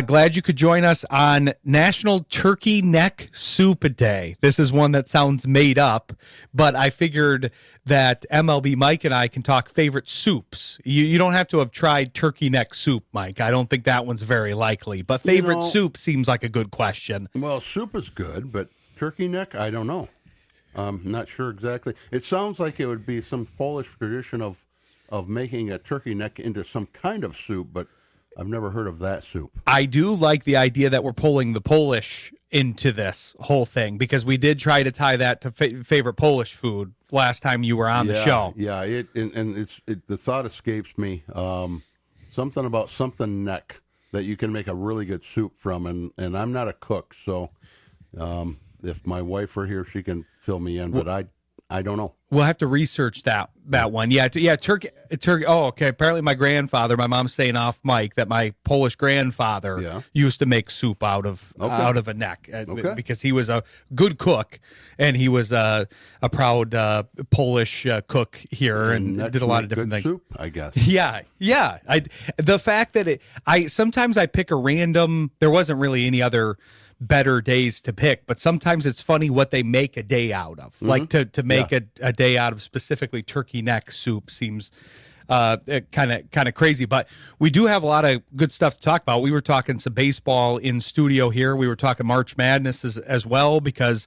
Glad you could join us on National Turkey Neck Soup Day. This is one that sounds made up, but I figured that MLB Mike and I can talk favorite soups. You don't have to have tried turkey neck soup, Mike. I don't think that one's very likely, but favorite soup seems like a good question. Well, soup is good, but turkey neck, I don't know. Not sure exactly. It sounds like it would be some Polish tradition of making a turkey neck into some kind of soup, but I've never heard of that soup. I do like the idea that we're pulling the Polish into this whole thing, because we did try to tie that to favorite Polish food last time you were on the show. Yeah, the thought escapes me. Something about something neck that you can make a really good soup from, and I'm not a cook, so if my wife were here, she can fill me in, but I don't know. We'll have to research that one. Yeah, turkey. Oh, okay. Apparently, my mom's saying off mic that my Polish grandfather used to make soup out of a neck because he was a good cook, and he was a proud Polish cook here, and did a lot of different things. Soup, I guess. Yeah. The fact that sometimes I pick a random. There wasn't really any other better days to pick, but sometimes it's funny what they make a day out of. Like to make a day out of specifically turkey neck soup seems kind of crazy, but we do have a lot of good stuff to talk about. We were talking some baseball in studio here. We were talking March Madness as well, because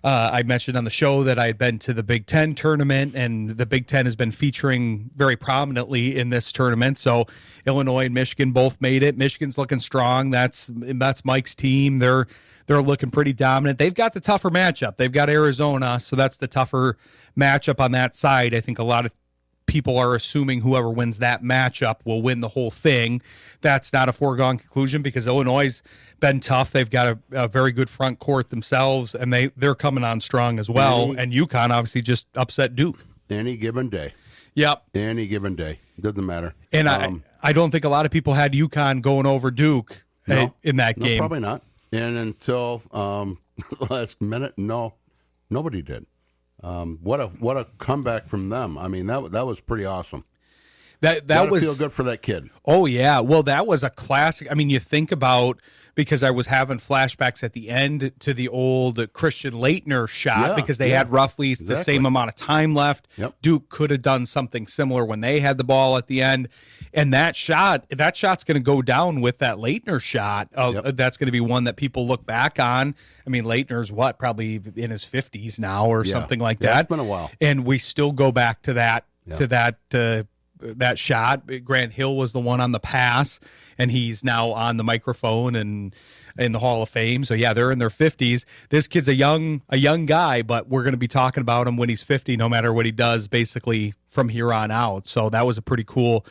I mentioned on the show that I had been to the Big Ten tournament, and the Big Ten has been featuring very prominently in this tournament. So Illinois and Michigan both made it. Michigan's looking strong. That's Mike's team. They're looking pretty dominant. They've got the tougher matchup. They've got Arizona, so that's the tougher matchup on that side. I think a lot of people are assuming whoever wins that matchup will win the whole thing. That's not a foregone conclusion, because Illinois' been tough. They've got a very good front court themselves, and they're coming on strong as well. And UConn obviously just upset Duke. Any given day. Yep. Any given day. Doesn't matter. And I don't think a lot of people had UConn going over Duke in that game. No, probably not. And until the last minute, nobody did. What a comeback from them. I mean, that was pretty awesome. That was feel good for that kid. Oh yeah. Well, that was a classic. I mean, you think about, because I was having flashbacks at the end to the old Christian Laettner shot, because they had roughly the same amount of time left. Yep. Duke could have done something similar when they had the ball at the end. And that shot's going to go down with that Laettner shot. That's going to be one that people look back on. I mean, Laettner's probably in his 50s now or something like that. It's been a while. And we still go back to that, that shot. Grant Hill was the one on the pass, and he's now on the microphone and in the Hall of Fame. So they're in their 50s. This kid's a young guy, but we're going to be talking about him when he's 50, no matter what he does, basically from here on out. So that was a pretty cool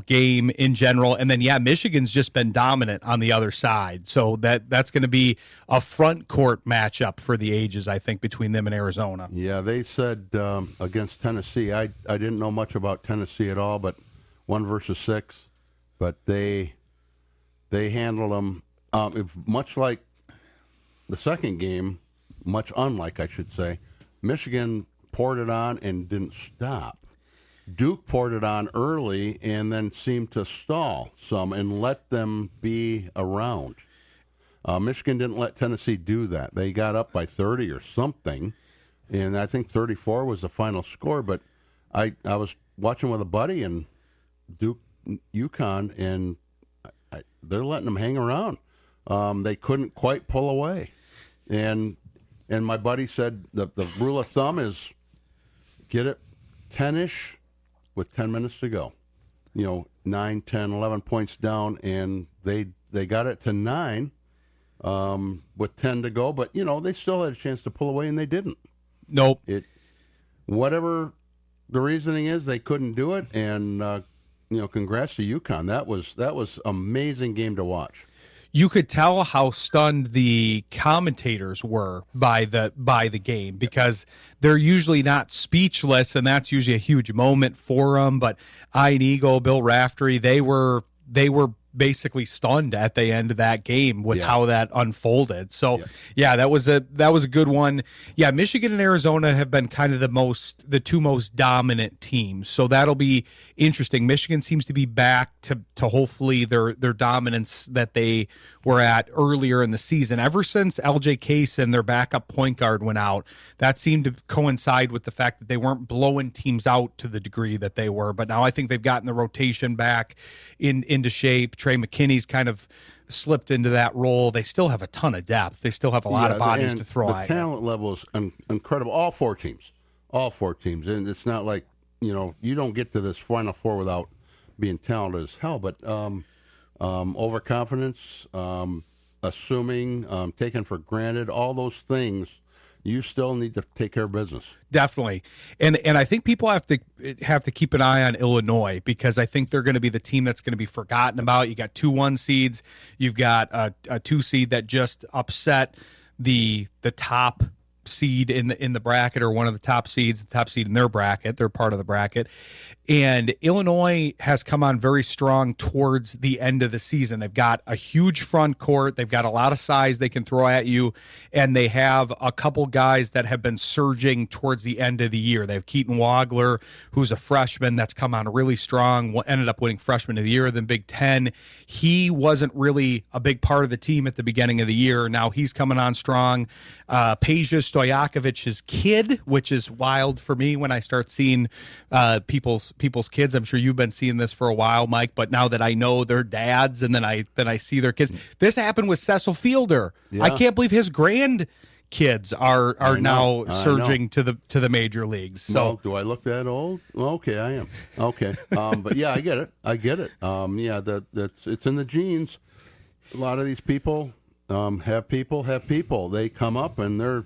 game in general. And then Michigan's just been dominant on the other side. So that's going to be a front court matchup for the ages, I think, between them and Arizona. Yeah, they said against Tennessee. I didn't know much about Tennessee at all, but 1 versus 6. But they handled them much like the second game, much unlike, I should say. Michigan poured it on and didn't stop. Duke poured it on early and then seemed to stall some and let them be around. Michigan didn't let Tennessee do that. They got up by 30 or something, and I think 34 was the final score. But I was watching with a buddy, and Duke, UConn, and they're letting them hang around. They couldn't quite pull away. And my buddy said the rule of thumb is get it 10-ish with 10 minutes to go. 9, 10, 11 points down, and they got it to 9 with 10 to go, but they still had a chance to pull away, and they didn't. Nope. Whatever the reasoning is, they couldn't do it, and congrats to UConn. That was amazing game to watch. You could tell how stunned the commentators were by the game, because they're usually not speechless, and that's usually a huge moment for them. But Ian Eagle, Bill Raftery, they were basically stunned at the end of that game with how that unfolded. So that was a good one. Yeah, Michigan and Arizona have been kind of the two most dominant teams. So that'll be interesting. Michigan seems to be back to hopefully their dominance that they were at earlier in the season. Ever since LJ Case and their backup point guard went out, that seemed to coincide with the fact that they weren't blowing teams out to the degree that they were. But now I think they've gotten the rotation back into shape. Trey McKinney's kind of slipped into that role. They still have a ton of depth. They still have a lot of bodies to throw at. The talent level is incredible. All four teams. And it's not like, you don't get to this Final Four without being talented as hell. But overconfidence, assuming, taken for granted, all those things, you still need to take care of business. Definitely. And I think people have to keep an eye on Illinois, because I think they're going to be the team that's going to be forgotten about. You got 2 1 seeds. You've got a 2 seed that just upset the top seed in the bracket, or one of the top seeds, the top seed in their bracket. They're part of the bracket. And Illinois has come on very strong towards the end of the season. They've got a huge front court. They've got a lot of size they can throw at you. And they have a couple guys that have been surging towards the end of the year. They have Keaton Wagler, who's a freshman that's come on really strong, ended up winning freshman of the year in the Big Ten. He wasn't really a big part of the team at the beginning of the year. Now he's coming on strong. Peja Stojakovic's kid, which is wild for me when I start seeing people's kids. I'm sure you've been seeing this for a while, Mike, but now that I know their dads and then I see their kids. This happened with Cecil Fielder. Yeah. I can't believe his grandkids are now surging to the major leagues. So well, do I look that old? Well, okay, I am. Okay. But yeah, I get it. It's in the genes. A lot of these people have people. They come up and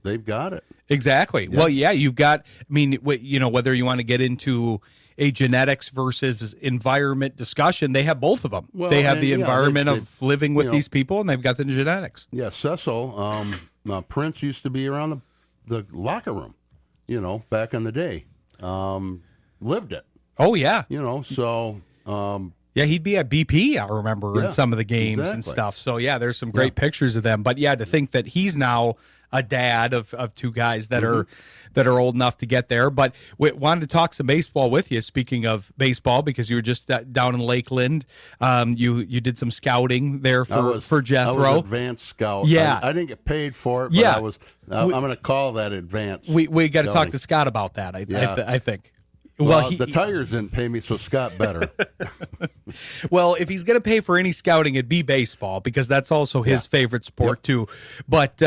they've got it. Exactly. Yeah. Well, yeah, you've got, whether you want to get into a genetics versus environment discussion, they have both of them. Well, they have the environment of living with these people, and they've got the genetics. Yeah, Cecil, Prince used to be around the locker room, back in the day. Lived it. Oh, yeah. So... yeah, he'd be at BP, I remember, in some of the games and stuff. So, yeah, there's some great pictures of them. But, yeah, to think that he's now a dad of 2 guys that are old enough to get there. But we wanted to talk some baseball with you, speaking of baseball, because you were just down in Lakeland. You did some scouting there for Jethro. I was advanced scout. Yeah. I didn't get paid for it, but I'm going to call that advanced. We got to talk to Scott about that, I think. Well, the Tigers didn't pay me, so Scott better. Well, if he's going to pay for any scouting, it'd be baseball, because that's also his favorite sport too. But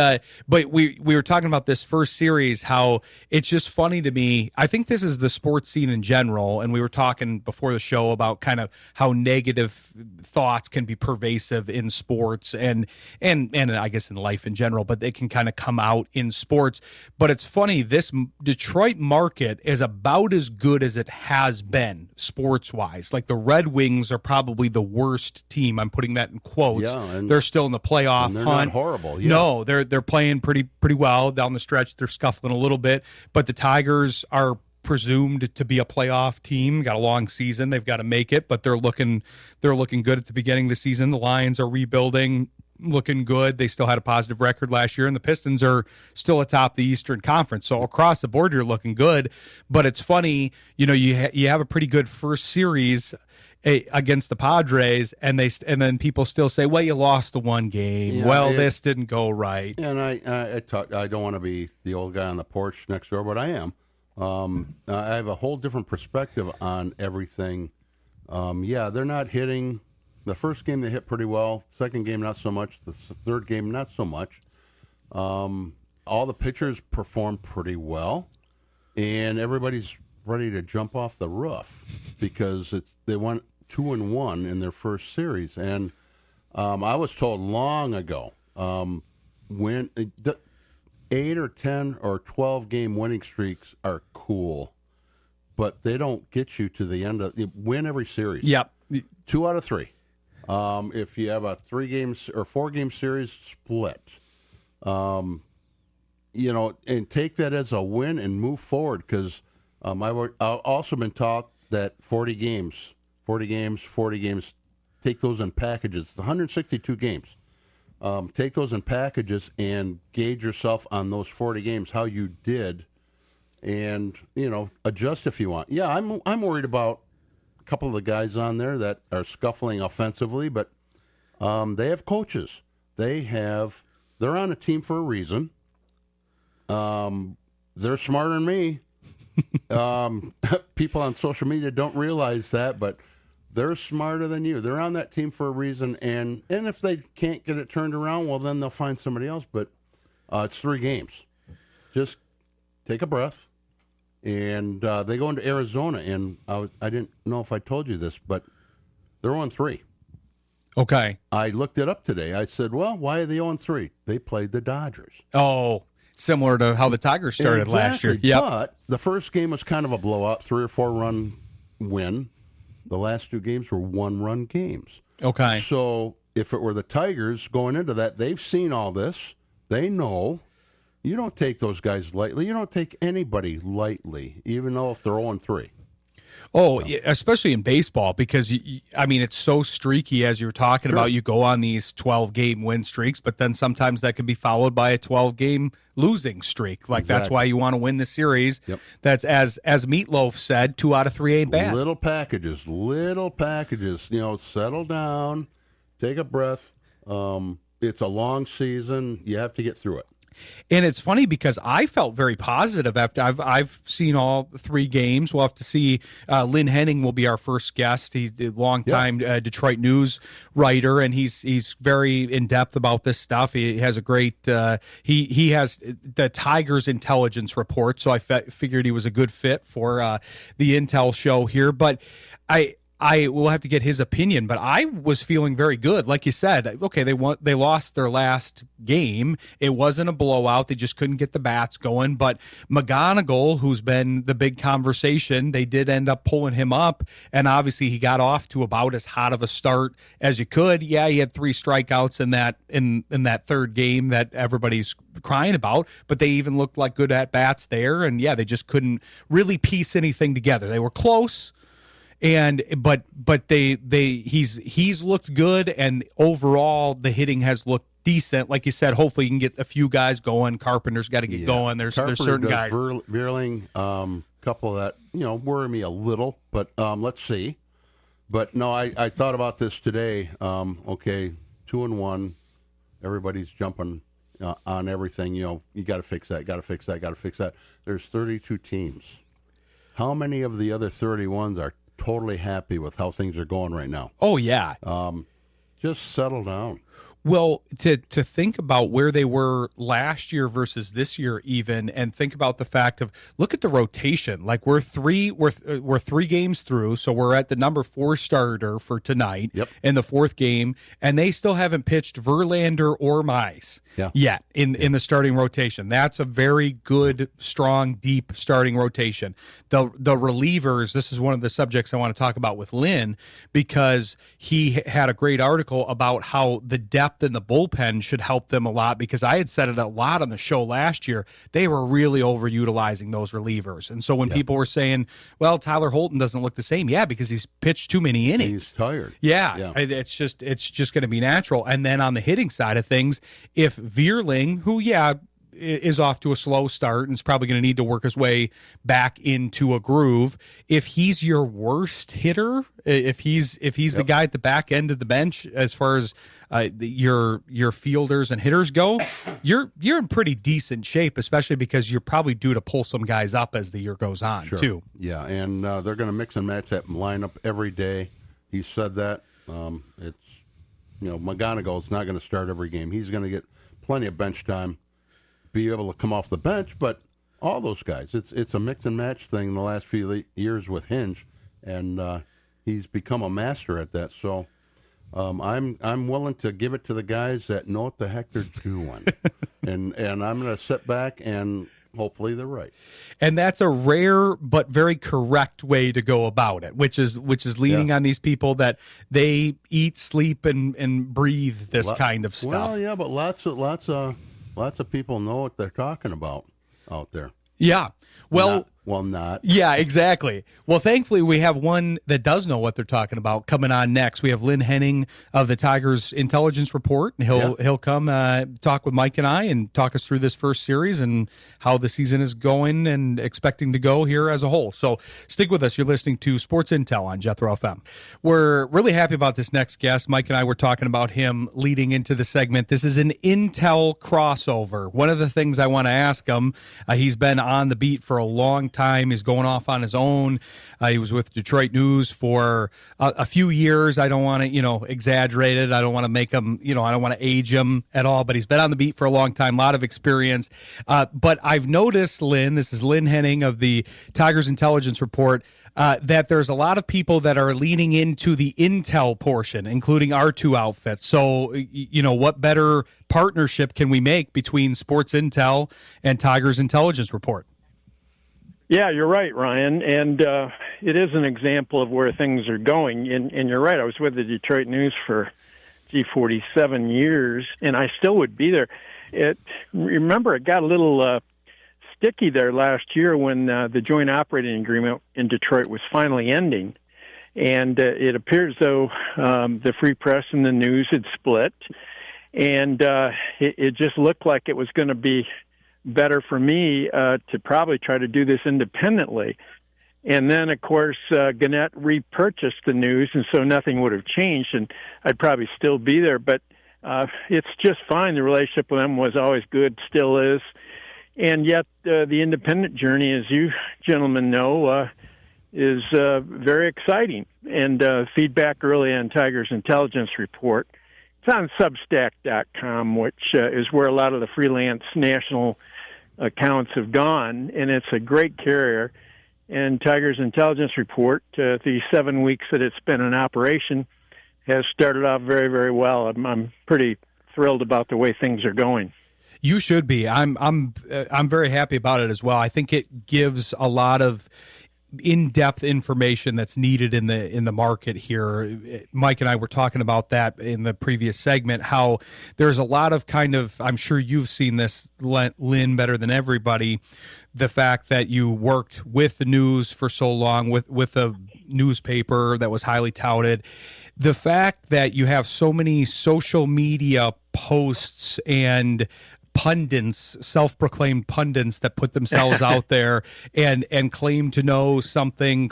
we were talking about this first series, how it's just funny to me. I think this is the sports scene in general, and we were talking before the show about kind of how negative thoughts can be pervasive in sports and I guess in life in general, but they can kind of come out in sports. But it's funny, this Detroit market is about as good as it has been sports-wise. Like, the Red Wings are probably the worst team. I'm putting that in quotes. Yeah, they're still in the playoff and they're hunt. Not horrible. Yeah. No, they're playing pretty well down the stretch. They're scuffling a little bit, but the Tigers are presumed to be a playoff team. Got a long season. They've got to make it, but they're looking good at the beginning of the season. The Lions are rebuilding, looking good. They still had a positive record last year, and the Pistons are still atop the Eastern Conference. So across the board, you're looking good. But it's funny, you have a pretty good first series against the Padres, and then people still say, well, you lost the one game. Yeah, this didn't go right. And I don't want to be the old guy on the porch next door, but I am. I have a whole different perspective on everything. They're not hitting. The first game they hit pretty well. Second game, not so much. The third game, not so much. All the pitchers performed pretty well, and everybody's ready to jump off the roof because they went 2-1 in their first series. And I was told long ago when the 8 or 10 or 12 game winning streaks are cool, but they don't get you to the end of. You win every series. Yep, 2 out of 3. If you have a 3 games or 4 game series split, and take that as a win and move forward, because I've also been taught that 40 games take those in packages. It's 162 games. Take those in packages and gauge yourself on those 40 games, how you did, and, adjust if you want. Yeah, I'm worried about a couple of the guys on there that are scuffling offensively, but they have coaches. They're on a team for a reason. They're smarter than me. People on social media don't realize that, but they're smarter than you. They're on that team for a reason, and if they can't get it turned around, well, then they'll find somebody else. But it's 3 games. Just take a breath. And they go into Arizona, and I didn't know if I told you this, but they're 0-3. Okay. I looked it up today. I said, well, why are they 0-3? They played the Dodgers. Oh, similar to how the Tigers started last year. Yep. But the first game was kind of a blowout, 3 or 4 run win. The last 2 games were 1-run games. Okay. So if it were the Tigers going into that, they've seen all this. They know. You don't take those guys lightly. You don't take anybody lightly, even though if they're 0-3. Oh, yeah, especially in baseball, because, it's so streaky, as you were talking about. You go on these 12-game win streaks, but then sometimes that could be followed by a 12-game losing streak. Like, That's why you want to win the series. Yep. That's, as Meatloaf said, 2 out of 3 ain't bad. Little packages. Settle down, take a breath. It's a long season. You have to get through it. And it's funny because I felt very positive after I've seen all 3 games. We'll have to see. Lynn Henning will be our first guest. He's a longtime Detroit news writer, and he's very in depth about this stuff. He has a great he has the Tigers intelligence report, so I figured he was a good fit for the Intel show here. But I will have to get his opinion, but I was feeling very good. Like you said, okay, they lost their last game. It wasn't a blowout. They just couldn't get the bats going. But McGonigal, who's been the big conversation, they did end up pulling him up, and obviously he got off to about as hot of a start as you could. Yeah, he had 3 strikeouts in that third game that everybody's crying about, but they even looked like good at bats there, and yeah, they just couldn't really piece anything together. They were close. But he's looked good, and overall the hitting has looked decent. Like you said, hopefully you can get a few guys going. Carpenter's got to get going. There's certain guys. Veerling, couple of that worry me a little, but let's see. But no, I thought about this today. Okay, 2-1. Everybody's jumping on everything. You got to fix that. Got to fix that. Got to fix that. There's 32 teams. How many of the other 31s are totally happy with how things are going right now? Oh, yeah. Just settle down. Well, to think about where they were last year versus this year even, and think about the fact of, look at the rotation. Like, we're 3 games through, so we're at the number 4 starter for tonight in the 4th game, and they still haven't pitched Verlander or Mize yet in the starting rotation. That's a very good, strong, deep starting rotation. The relievers, this is one of the subjects I want to talk about with Lynn, because he had a great article about how the depth in the bullpen should help them a lot, because I had said it a lot on the show last year. They were really overutilizing those relievers. And so when people were saying, well, Tyler Holton doesn't look the same, because he's pitched too many innings. He's tired. Yeah. It's just going to be natural. And then on the hitting side of things, if Veerling, who, is off to a slow start and is probably going to need to work his way back into a groove, if he's your worst hitter, if he's the guy at the back end of the bench as far as your fielders and hitters go, you're in pretty decent shape, especially because you're probably due to pull some guys up as the year goes on too. Yeah, and they're going to mix and match that lineup every day. He said that. It's McGonigal's not going to start every game. He's going to get plenty of bench time, be able to come off the bench, but all those guys, it's a mix and match thing in the last few years with Hinge, and he's become a master at that. So I'm willing to give it to the guys that know what the heck they're doing, and I'm going to sit back and hopefully they're right. And that's a rare but very correct way to go about it, which is leaning on these people that they eat, sleep, and breathe this kind of stuff. Well, yeah, but lots of people know what they're talking about out there. Yeah. Well, Well, not. Yeah, exactly. Well, thankfully, we have one that does know what they're talking about coming on next. We have Lynn Henning of the Tigers Intelligence Report, and he'll come talk with Mike and I and talk us through this first series and how the season is going and expecting to go here as a whole. So stick with us. You're listening to Sports Intel on Jethro FM. We're really happy about this next guest. Mike and I were talking about him leading into the segment. This is an Intel crossover. One of the things I want to ask him, he's been on the beat for a long time. He's going off on his own. He was with Detroit News for a few years. I don't want to, exaggerate it. I don't want to make him, I don't want to age him at all, but he's been on the beat for a long time, a lot of experience. But I've noticed, Lynn, this is Lynn Henning of the Tigers Intelligence Report, that there's a lot of people that are leaning into the intel portion, including our two outfits. So, what better partnership can we make between Sports Intel and Tigers Intelligence Report? Yeah, you're right, Ryan, and it is an example of where things are going. And you're right, I was with the Detroit News for 47 years, and I still would be there. Remember, it got a little sticky there last year when the joint operating agreement in Detroit was finally ending, and it appears though the Free Press and the News had split, and it just looked like it was going to be better for me to probably try to do this independently. And then, of course, Gannett repurchased the News, and so nothing would have changed, and I'd probably still be there. But it's just fine. The relationship with them was always good, still is. And yet the independent journey, as you gentlemen know, is very exciting. And feedback early on Tigers Intelligence Report. It's on Substack.com, which is where a lot of the freelance national accounts have gone, and it's a great carrier. And Tigers Intelligence Report, the 7 weeks that it's been in operation, has started off very, very well. I'm pretty thrilled about the way things are going. You should be. I'm very happy about it as well. I think it gives a lot of in-depth information that's needed in the market here. Mike and I were talking about that in the previous segment, how there's a lot of I'm sure you've seen this, Lynn, better than everybody, the fact that you worked with the news for so long, with a newspaper that was highly touted. The fact that you have so many social media posts and pundits, self-proclaimed pundits that put themselves out there and claim to know something,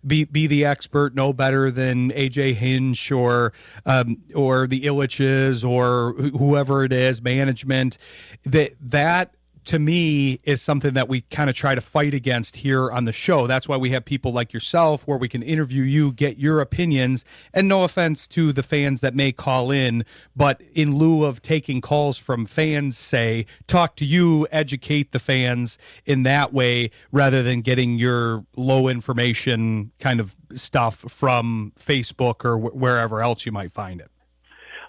be the expert, know better than AJ Hinch or the Illiches or whoever it is, management, that to me is something that we kind of try to fight against here on the show. That's why we have people like yourself where we can interview you, get your opinions, and no offense to the fans that may call in, but in lieu of taking calls from fans, say, talk to you, educate the fans in that way rather than getting your low information kind of stuff from Facebook or wherever else you might find it.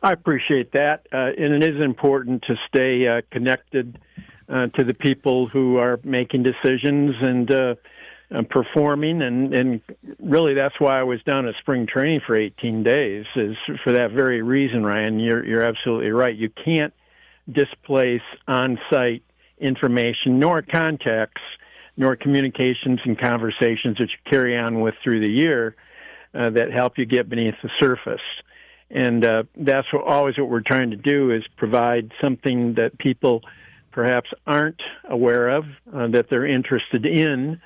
I appreciate that, and it is important to stay connected to the people who are making decisions and performing, and really that's why I was down at spring training for 18 days, is for that very reason, Ryan. You're absolutely right. You can't displace on-site information, nor contacts, nor communications and conversations that you carry on with through the year that help you get beneath the surface. And that's always what we're trying to do, is provide something that people perhaps aren't aware of, that they're interested in,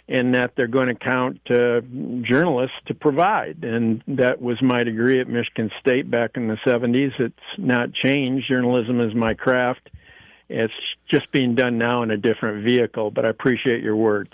and that they're going to count journalists to provide. And that was my degree at Michigan State back in the 70s. It's not changed. Journalism is my craft. It's just being done now in a different vehicle, but I appreciate your words.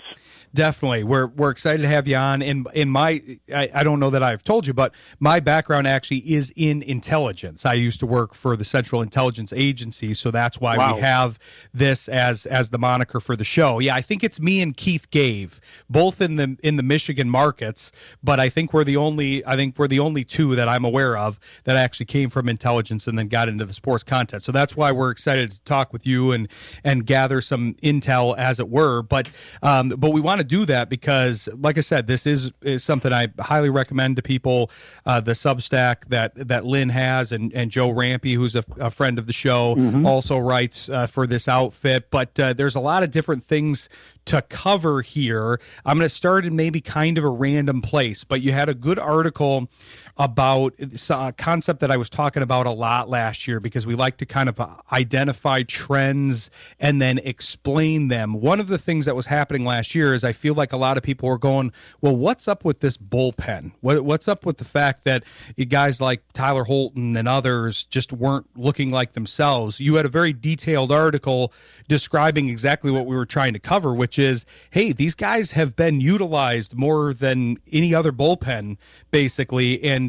Definitely. We're excited to have you on. And I don't know that I've told you, but my background actually is in intelligence. I used to work for the Central Intelligence Agency, so that's why we have this as the moniker for the show. Yeah, I think it's me and Keith Gave, both in the Michigan markets, but I think we're the only two that I'm aware of that actually came from intelligence and then got into the sports content. So that's why we're excited to talk with you and gather some intel, as it were. But we want to do that because, like I said, this is something I highly recommend to people. The Substack that Lynn has, and Joe Rampy, who's a friend of the show, also writes for this outfit. But there's a lot of different things to cover here. I'm going to start in maybe kind of a random place, but you had a good article about a concept that I was talking about a lot last year because we like to kind of identify trends and then explain them. One of the things that was happening last year is I feel like a lot of people were going, well, what's up with this bullpen? What's up with the fact that guys like Tyler Holton and others just weren't looking like themselves? You had a very detailed article describing exactly what we were trying to cover, which is, hey, these guys have been utilized more than any other bullpen, basically, and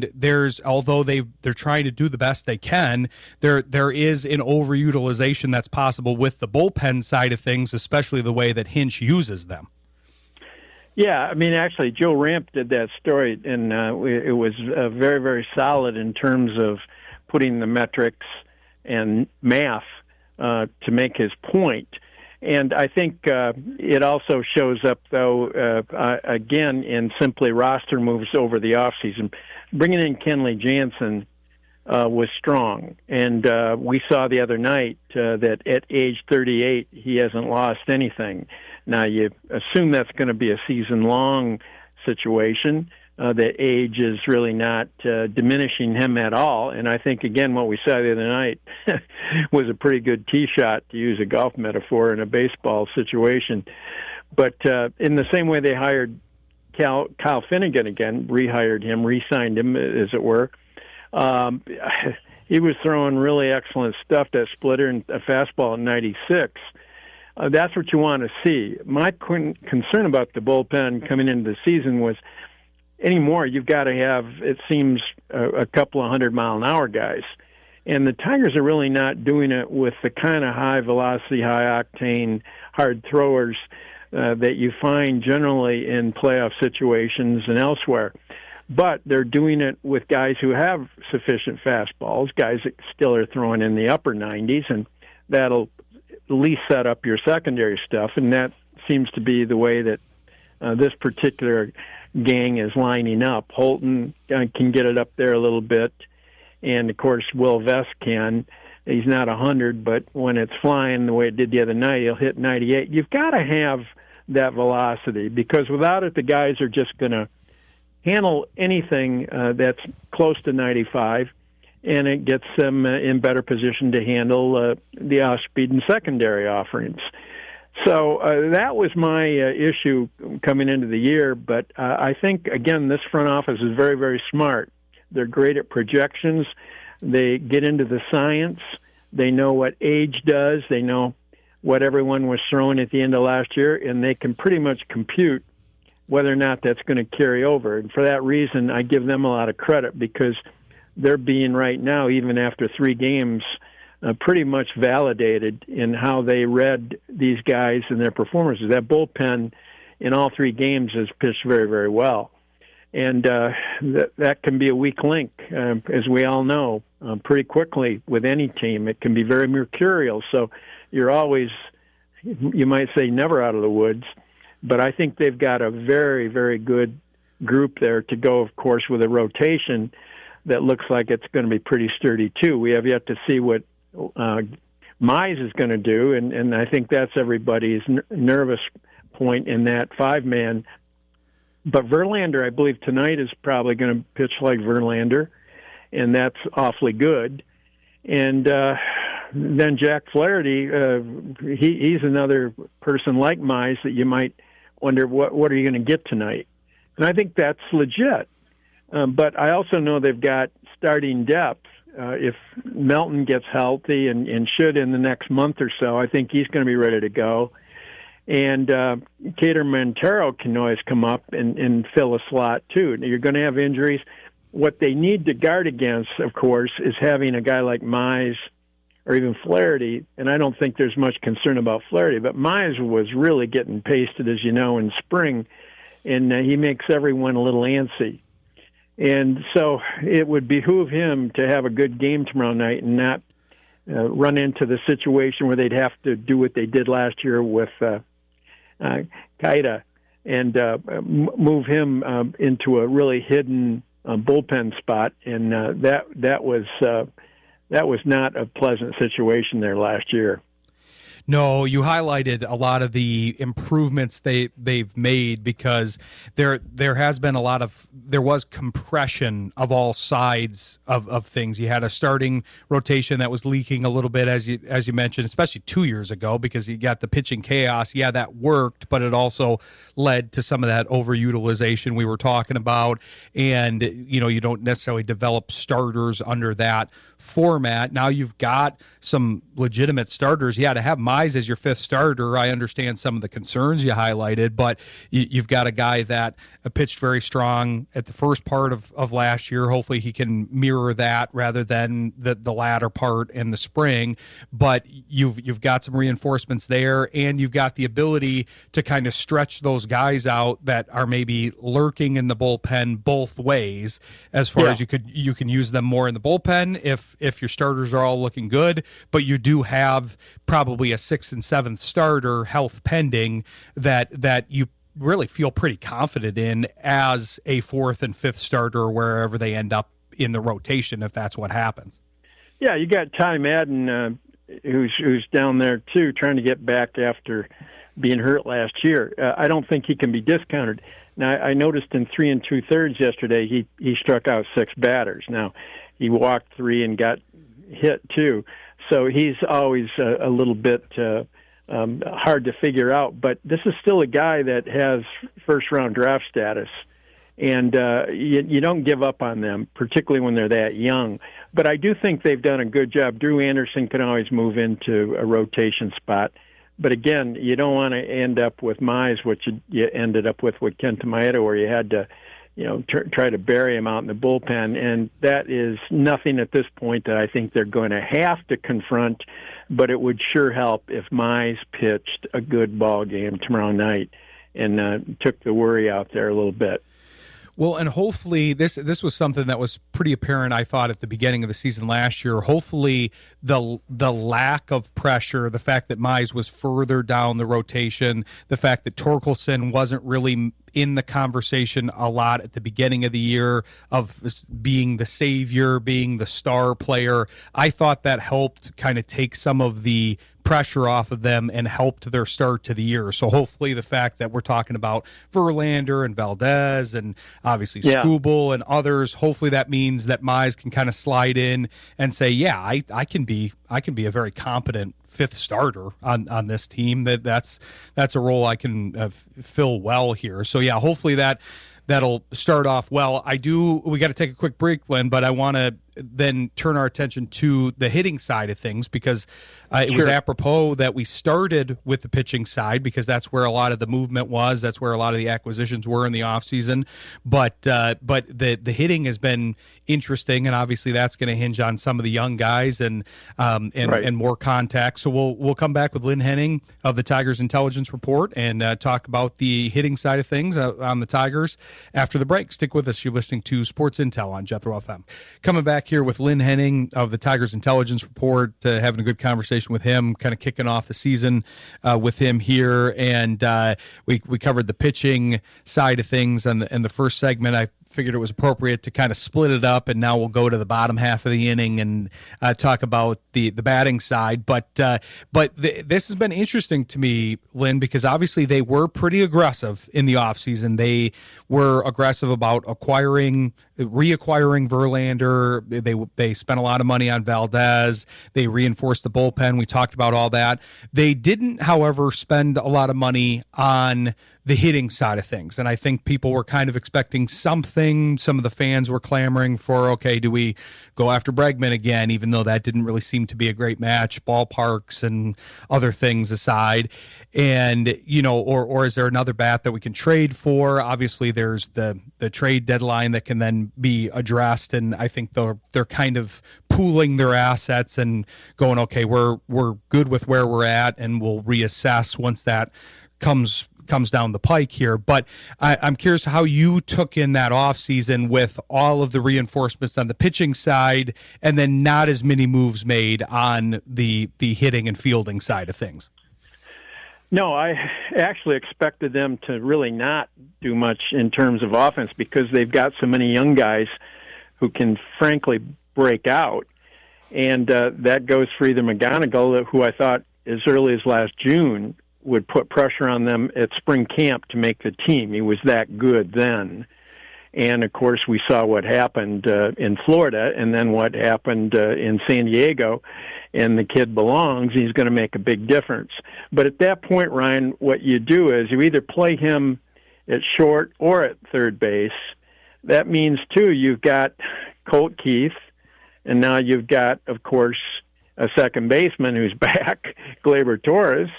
although they're trying to do the best they can, there is an overutilization that's possible with the bullpen side of things, especially the way that Hinch uses them. Yeah, I mean, actually, Joe Ramp did that story, and it was very, very solid in terms of putting the metrics and math to make his point. And I think it also shows up, though, again, in simply roster moves over the offseason. Bringing in Kenley Jansen was strong. And we saw the other night that at age 38, he hasn't lost anything. Now, you assume that's going to be a season-long situation. That age is really not diminishing him at all. And I think, again, what we saw the other night was a pretty good tee shot, to use a golf metaphor, in a baseball situation. But in the same way they hired Kyle Finnegan again, rehired him, re-signed him, as it were, he was throwing really excellent stuff, that splitter and a fastball at 96. That's what you want to see. My concern about the bullpen coming into the season was, anymore, you've got to have, it seems, a couple of 100-mile-an-hour guys. And the Tigers are really not doing it with the kind of high-velocity, high-octane, hard throwers that you find generally in playoff situations and elsewhere. But they're doing it with guys who have sufficient fastballs, guys that still are throwing in the upper 90s, and that'll at least set up your secondary stuff. And that seems to be the way that this particular gang is lining up. Holton can get it up there a little bit, and of course Will Vest can. He's not 100, but when it's flying the way it did the other night, he'll hit 98. You've got to have that velocity, because without it, the guys are just going to handle anything that's close to 95, and it gets them in better position to handle the off-speed and secondary offerings. So that was my issue coming into the year, but I think, again, this front office is very, very smart. They're great at projections. They get into the science. They know what age does. They know what everyone was throwing at the end of last year, and they can pretty much compute whether or not that's going to carry over. And for that reason, I give them a lot of credit, because they're being right now, even after 3 games, pretty much validated in how they read these guys and their performances. That bullpen in all 3 games has pitched very, very well. And that can be a weak link, as we all know, pretty quickly with any team. It can be very mercurial. So you're always, you might say, never out of the woods. But I think they've got a very, very good group there to go, of course, with a rotation that looks like it's going to be pretty sturdy, too. We have yet to see what Mize is going to do, and I think that's everybody's nervous point in that 5-man. But Verlander, I believe tonight, is probably going to pitch like Verlander, and that's awfully good. And then Jack Flaherty, he's another person like Mize that you might wonder, what are you going to get tonight? And I think that's legit. But I also know they've got starting depth. If Melton gets healthy and should in the next month or so, I think he's going to be ready to go. And Cater Montero can always come up and fill a slot, too. You're going to have injuries. What they need to guard against, of course, is having a guy like Mize or even Flaherty, and I don't think there's much concern about Flaherty, but Mize was really getting pasted, as you know, in spring, and he makes everyone a little antsy. And so it would behoove him to have a good game tomorrow night and not run into the situation where they'd have to do what they did last year with Kaida and move him into a really hidden bullpen spot. And that was not a pleasant situation there last year. No, you highlighted a lot of the improvements they've made, because there was compression of all sides of things. You had a starting rotation that was leaking a little bit, as you mentioned, especially 2 years ago, because you got the pitching chaos. Yeah, that worked, but it also led to some of that overutilization we were talking about. And you don't necessarily develop starters under that format. Now you've got some legitimate starters. Yeah, to have Mize as your fifth starter, I understand some of the concerns you highlighted, but you've got a guy that pitched very strong at the first part of last year. Hopefully he can mirror that rather than the latter part in the spring. But you've got some reinforcements there, and you've got the ability to kind of stretch those guys out that are maybe lurking in the bullpen both ways, as far as you can use them more in the bullpen if your starters are all looking good, but you do have probably a sixth and seventh starter, health pending, that you really feel pretty confident in as a fourth and fifth starter wherever they end up in the rotation, if that's what happens. Yeah, you got Ty Madden, who's down there too, trying to get back after being hurt last year. I don't think he can be discounted. Now, I noticed in 3 2/3 yesterday, he struck out 6 batters. Now, he walked 3 and got hit 2. So he's always a little bit hard to figure out. But this is still a guy that has first-round draft status. And you don't give up on them, particularly when they're that young. But I do think they've done a good job. Drew Anderson can always move into a rotation spot. But again, you don't want to end up with Mize, which you ended up with Kenta Maeda, where you had to, try to bury him out in the bullpen. And that is nothing at this point that I think they're going to have to confront. But it would sure help if Mize pitched a good ball game tomorrow night and took the worry out there a little bit. Well, and hopefully this was something that was pretty apparent, I thought, at the beginning of the season last year. Hopefully the lack of pressure, the fact that Mize was further down the rotation, the fact that Torkelson wasn't really in the conversation a lot at the beginning of the year of being the savior, being the star player, I thought that helped kind of take some of the pressure off of them and helped their start to the year. So hopefully the fact that we're talking about Verlander and Valdez and obviously Skubal and others, hopefully that means that Mize can kind of slide in and say, yeah, I can be a very competent fifth starter on this team. That's a role I can fill well here. So yeah, hopefully that'll start off well. We got to take a quick break, Lynn, but I want to then turn our attention to the hitting side of things, because it was apropos that we started with the pitching side, because that's where a lot of the movement was. That's where a lot of the acquisitions were in the offseason. But the hitting has been interesting, and obviously that's going to hinge on some of the young guys and more contact. So we'll come back with Lynn Henning of the Tigers Intelligence Report and talk about the hitting side of things on the Tigers after the break. Stick with us. You're listening to Sports Intel on Jethro FM. Coming back here with Lynn Henning of the Tigers Intelligence Report, having a good conversation with him, kind of kicking off the season with him here. And we covered the pitching side of things in the first segment. I figured it was appropriate to kind of split it up, and now we'll go to the bottom half of the inning and talk about the batting side. But this has been interesting to me, Lynn, because obviously they were pretty aggressive in the offseason. They were aggressive about reacquiring Verlander. They spent a lot of money on Valdez. They reinforced the bullpen. We talked about all that. They didn't, however, spend a lot of money on the hitting side of things. And I think people were kind of expecting something. Some of the fans were clamoring for, okay, do we go after Bregman again, even though that didn't really seem to be a great match, ballparks and other things aside. And, or is there another bat that we can trade for? Obviously, there's the trade deadline that can then be addressed. And I think they're kind of pooling their assets and going, okay, we're good with where we're at, and we'll reassess once that comes down the pike here. But I'm curious how you took in that offseason with all of the reinforcements on the pitching side and then not as many moves made on the hitting and fielding side of things. No, I actually expected them to really not do much in terms of offense, because they've got so many young guys who can frankly break out. And that goes for either McGonigal, who I thought as early as last June, would put pressure on them at spring camp to make the team. He was that good then. And, of course, we saw what happened in Florida and then what happened in San Diego. And the kid belongs. He's going to make a big difference. But at that point, Ryan, what you do is you either play him at short or at third base. That means, too, you've got Colt Keith, and now you've got, of course, a second baseman who's back, Gleyber Torres.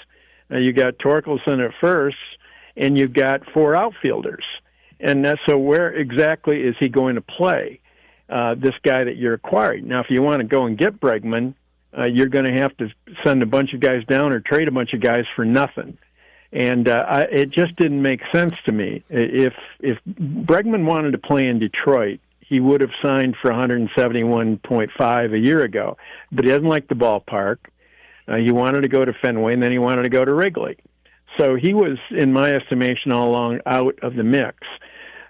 You got Torkelson at first, and you've got four outfielders. And so where exactly is he going to play, this guy that you're acquiring? Now, if you want to go and get Bregman, you're going to have to send a bunch of guys down or trade a bunch of guys for nothing. And it just didn't make sense to me. If Bregman wanted to play in Detroit, he would have signed for $171.5 a year ago. But he doesn't like the ballpark. He wanted to go to Fenway, and then he wanted to go to Wrigley. So he was, in my estimation, all along out of the mix.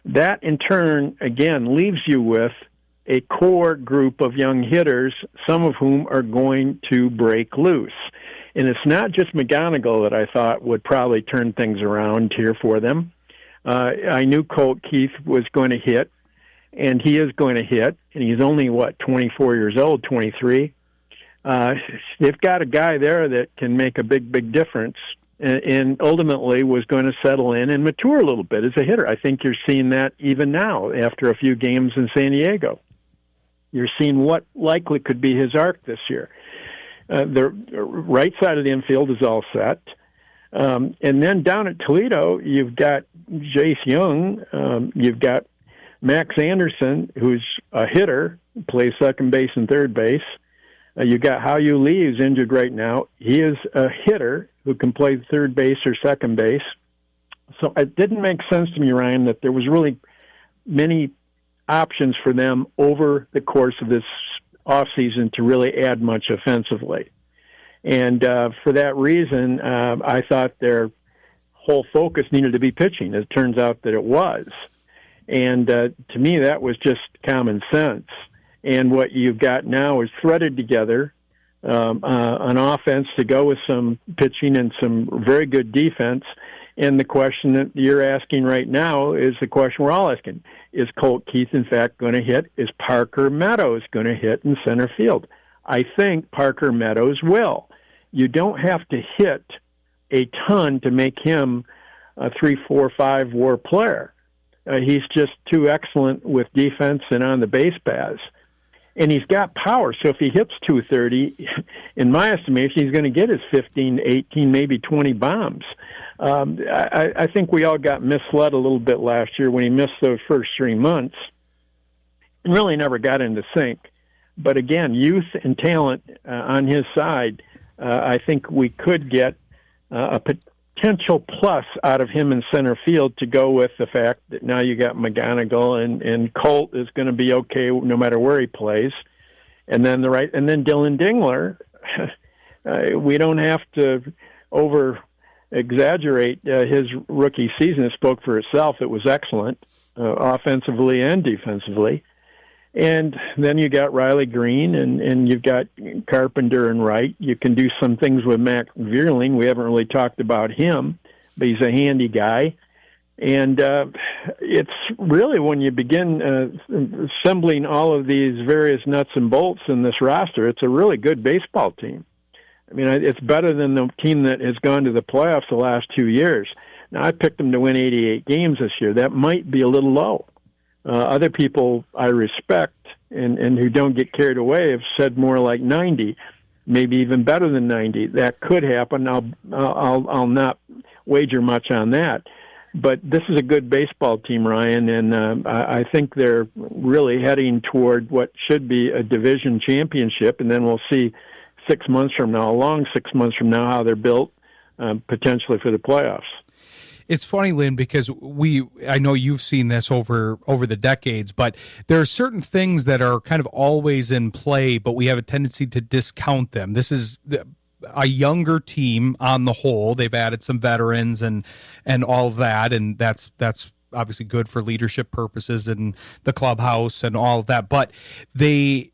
That, in turn, again, leaves you with a core group of young hitters, some of whom are going to break loose. And it's not just McGonigal that I thought would probably turn things around here for them. I knew Colt Keith was going to hit, and he is going to hit, and he's only, 24 years old, 23. They've got a guy there that can make a big, big difference, and ultimately was going to settle in and mature a little bit as a hitter. I think you're seeing that even now after a few games in San Diego. You're seeing what likely could be his arc this year. The right side of the infield is all set. And then down at Toledo, you've got Jace Young. You've got Max Anderson, who's a hitter, plays second base and third base. You've got Hao-Yu Lee, who's injured right now. He is a hitter who can play third base or second base. So it didn't make sense to me, Ryan, that there was really many options for them over the course of this offseason to really add much offensively. And for that reason, I thought their whole focus needed to be pitching. It turns out that it was. And to me, that was just common sense. And what you've got now is threaded together an offense to go with some pitching and some very good defense. And the question that you're asking right now is the question we're all asking. Is Colt Keith, in fact, going to hit? Is Parker Meadows going to hit in center field? I think Parker Meadows will. You don't have to hit a ton to make him a 3, 4, 5 WAR player. He's just too excellent with defense and on the base paths. And he's got power, so if he hits 230, in my estimation, he's going to get his 15, 18, maybe 20 bombs. I think we all got misled a little bit last year when he missed those first 3 months and really never got into sync. But again, youth and talent on his side, I think we could get a potential plus out of him in center field to go with the fact that now you got McGonigal and Colt is going to be okay no matter where he plays. And then Dylan Dingler, we don't have to over exaggerate his rookie season. It spoke for itself. It was excellent, offensively and defensively. And then you got Riley Green, and you've got Carpenter and Wright. You can do some things with Mac Vierling. We haven't really talked about him, but he's a handy guy. And it's really when you begin assembling all of these various nuts and bolts in this roster, it's a really good baseball team. I mean, it's better than the team that has gone to the playoffs the last 2 years. Now, I picked them to win 88 games this year. That might be a little low. Other people I respect and who don't get carried away have said more like 90, maybe even better than 90. That could happen. I'll not wager much on that. But this is a good baseball team, Ryan, and I think they're really heading toward what should be a division championship, and then we'll see 6 months from now, a long 6 months from now, how they're built potentially for the playoffs. It's funny, Lynn, because I know you've seen this over the decades, but there are certain things that are kind of always in play, but we have a tendency to discount them. This is a younger team on the whole. They've added some veterans and all of that, and that's obviously good for leadership purposes and the clubhouse and all of that. But they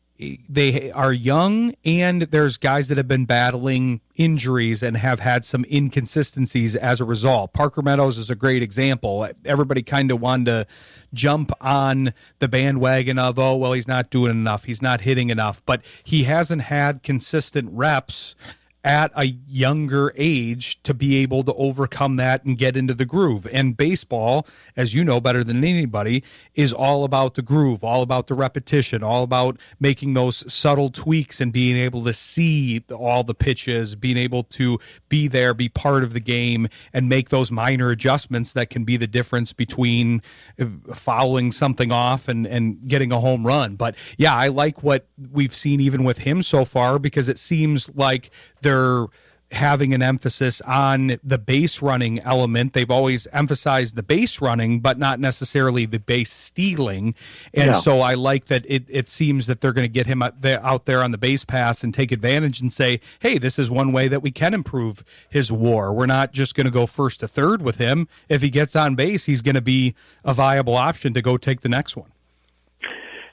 they are young, and there's guys that have been battling injuries and have had some inconsistencies as a result. Parker Meadows is a great example. Everybody kind of wanted to jump on the bandwagon of, oh, well, he's not doing enough, he's not hitting enough, but he hasn't had consistent reps at a younger age to be able to overcome that and get into the groove. And baseball, as you know better than anybody, is all about the groove, all about the repetition, all about making those subtle tweaks and being able to see all the pitches, being able to be there, be part of the game, and make those minor adjustments that can be the difference between fouling something off and getting a home run. But yeah, I like what we've seen even with him so far, because it seems like they're having an emphasis on the base running element. They've always emphasized the base running, but not necessarily the base stealing. And so I like that it seems that they're going to get him out there on the base pass and take advantage and say, hey, this is one way that we can improve his WAR. We're not just going to go first to third with him. If he gets on base, he's going to be a viable option to go take the next one.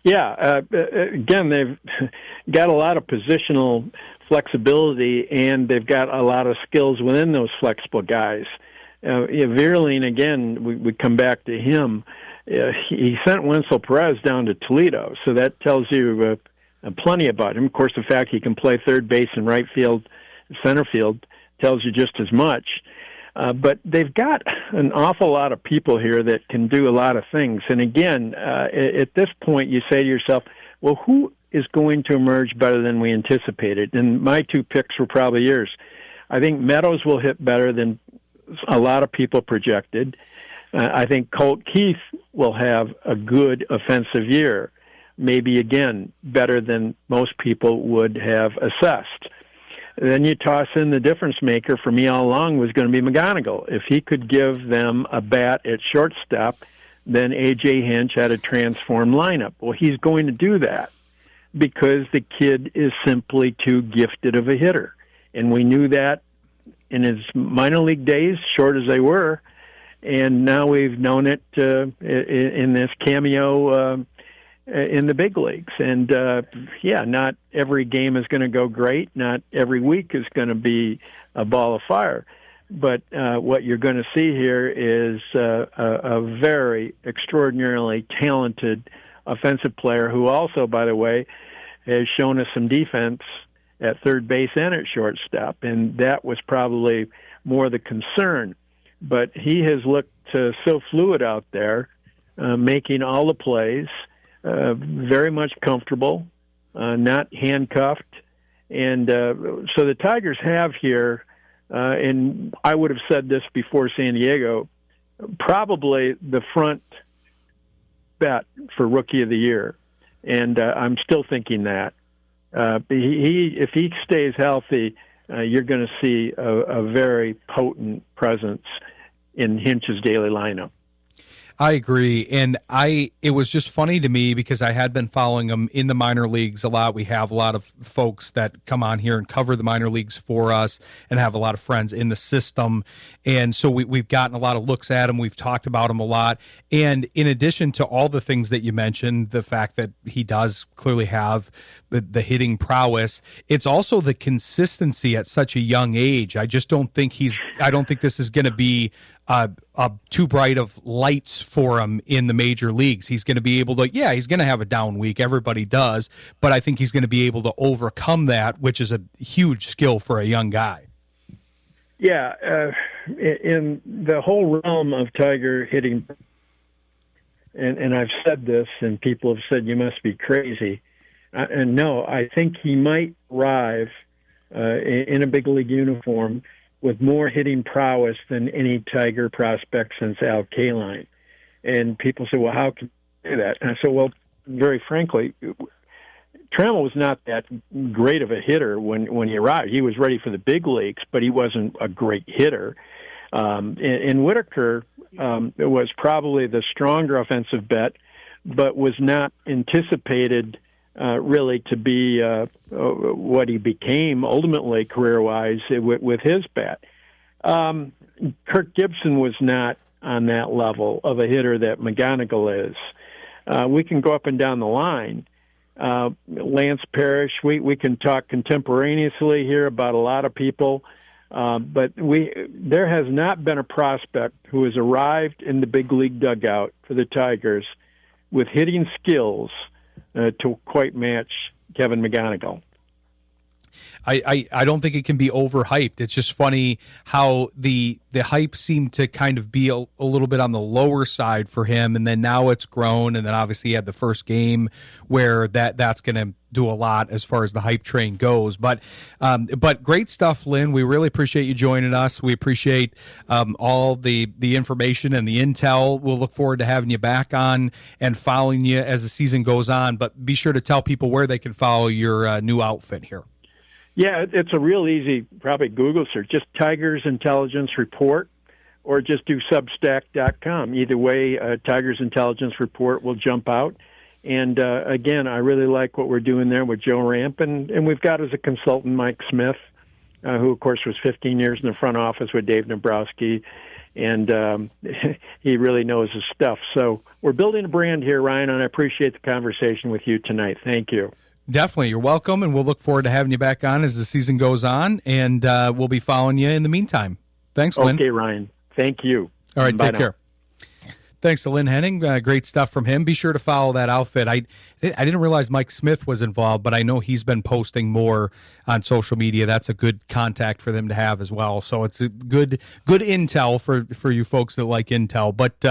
Yeah. Again, they've got a lot of positional flexibility, and they've got a lot of skills within those flexible guys. Vierling, again, we come back to him. He sent Wenzel Perez down to Toledo, so that tells you plenty about him. Of course, the fact he can play third base and right field, center field, tells you just as much. But they've got an awful lot of people here that can do a lot of things. And again, at this point, you say to yourself, well, who is going to emerge better than we anticipated? And my two picks were probably yours. I think Meadows will hit better than a lot of people projected. I think Colt Keith will have a good offensive year, maybe, again, better than most people would have assessed. Then you toss in the difference maker for me all along was going to be McGonigal. If he could give them a bat at shortstop, then A.J. Hinch had a transformed lineup. Well, he's going to do that because the kid is simply too gifted of a hitter. And we knew that in his minor league days, short as they were, and now we've known it in this cameo in the big leagues. And, not every game is going to go great. Not every week is going to be a ball of fire. But what you're going to see here is a very extraordinarily talented offensive player who also, by the way, has shown us some defense at third base and at shortstop. And that was probably more the concern. But he has looked so fluid out there, making all the plays, very much comfortable, not handcuffed. And so the Tigers have here, and I would have said this before San Diego, probably the front bet for Rookie of the Year. And I'm still thinking that. If he stays healthy, you're going to see a very potent presence in Hinch's daily lineup. I agree. And it was just funny to me because I had been following him in the minor leagues a lot. We have a lot of folks that come on here and cover the minor leagues for us and have a lot of friends in the system. And so we've gotten a lot of looks at him. We've talked about him a lot. And in addition to all the things that you mentioned, the fact that he does clearly have the hitting prowess, it's also the consistency at such a young age. I don't think this is going to be too bright of lights for him in the major leagues. He's going to be able to, he's going to have a down week. Everybody does. But I think he's going to be able to overcome that, which is a huge skill for a young guy. Yeah. In the whole realm of Tiger hitting, and I've said this, and people have said, you must be crazy. And no, I think he might arrive in a big league uniform with more hitting prowess than any Tiger prospect since Al Kaline. And people say, well, how can you do that? And I said, well, very frankly, Trammell was not that great of a hitter when he arrived. He was ready for the big leagues, but he wasn't a great hitter. And Whitaker was probably the stronger offensive bet, but was not anticipated really to be what he became ultimately career-wise with his bat. Kirk Gibson was not on that level of a hitter that McGonigal is. We can go up and down the line, Lance Parrish. We can talk contemporaneously here about a lot of people, but there has not been a prospect who has arrived in the big league dugout for the Tigers with hitting skills to quite match Kevin McGonigal. I don't think it can be overhyped. It's just funny how the hype seemed to kind of be a little bit on the lower side for him, and then now it's grown, and then obviously he had the first game where that's going to do a lot as far as the hype train goes. But great stuff, Lynn. We really appreciate you joining us. We appreciate all the information and the intel. We'll look forward to having you back on and following you as the season goes on. But be sure to tell people where they can follow your new outfit here. Yeah, it's a real easy, probably Google search, just Tigers Intelligence Report, or just do Substack.com. Either way, Tigers Intelligence Report will jump out. And again, I really like what we're doing there with Joe Ramp. And we've got as a consultant Mike Smith, who, of course, was 15 years in the front office with Dave Nabrowski. And he really knows his stuff. So we're building a brand here, Ryan, and I appreciate the conversation with you tonight. Thank you. Definitely. You're welcome, and we'll look forward to having you back on as the season goes on, and we'll be following you in the meantime. Thanks, Lynn. Okay, Ryan. Thank you. All right, Bye take now. care. Thanks to Lynn Henning. Great stuff from him. Be sure to follow that outfit. I didn't realize Mike Smith was involved, but I know he's been posting more on social media. That's a good contact for them to have as well. So it's a good intel for you folks that like intel. But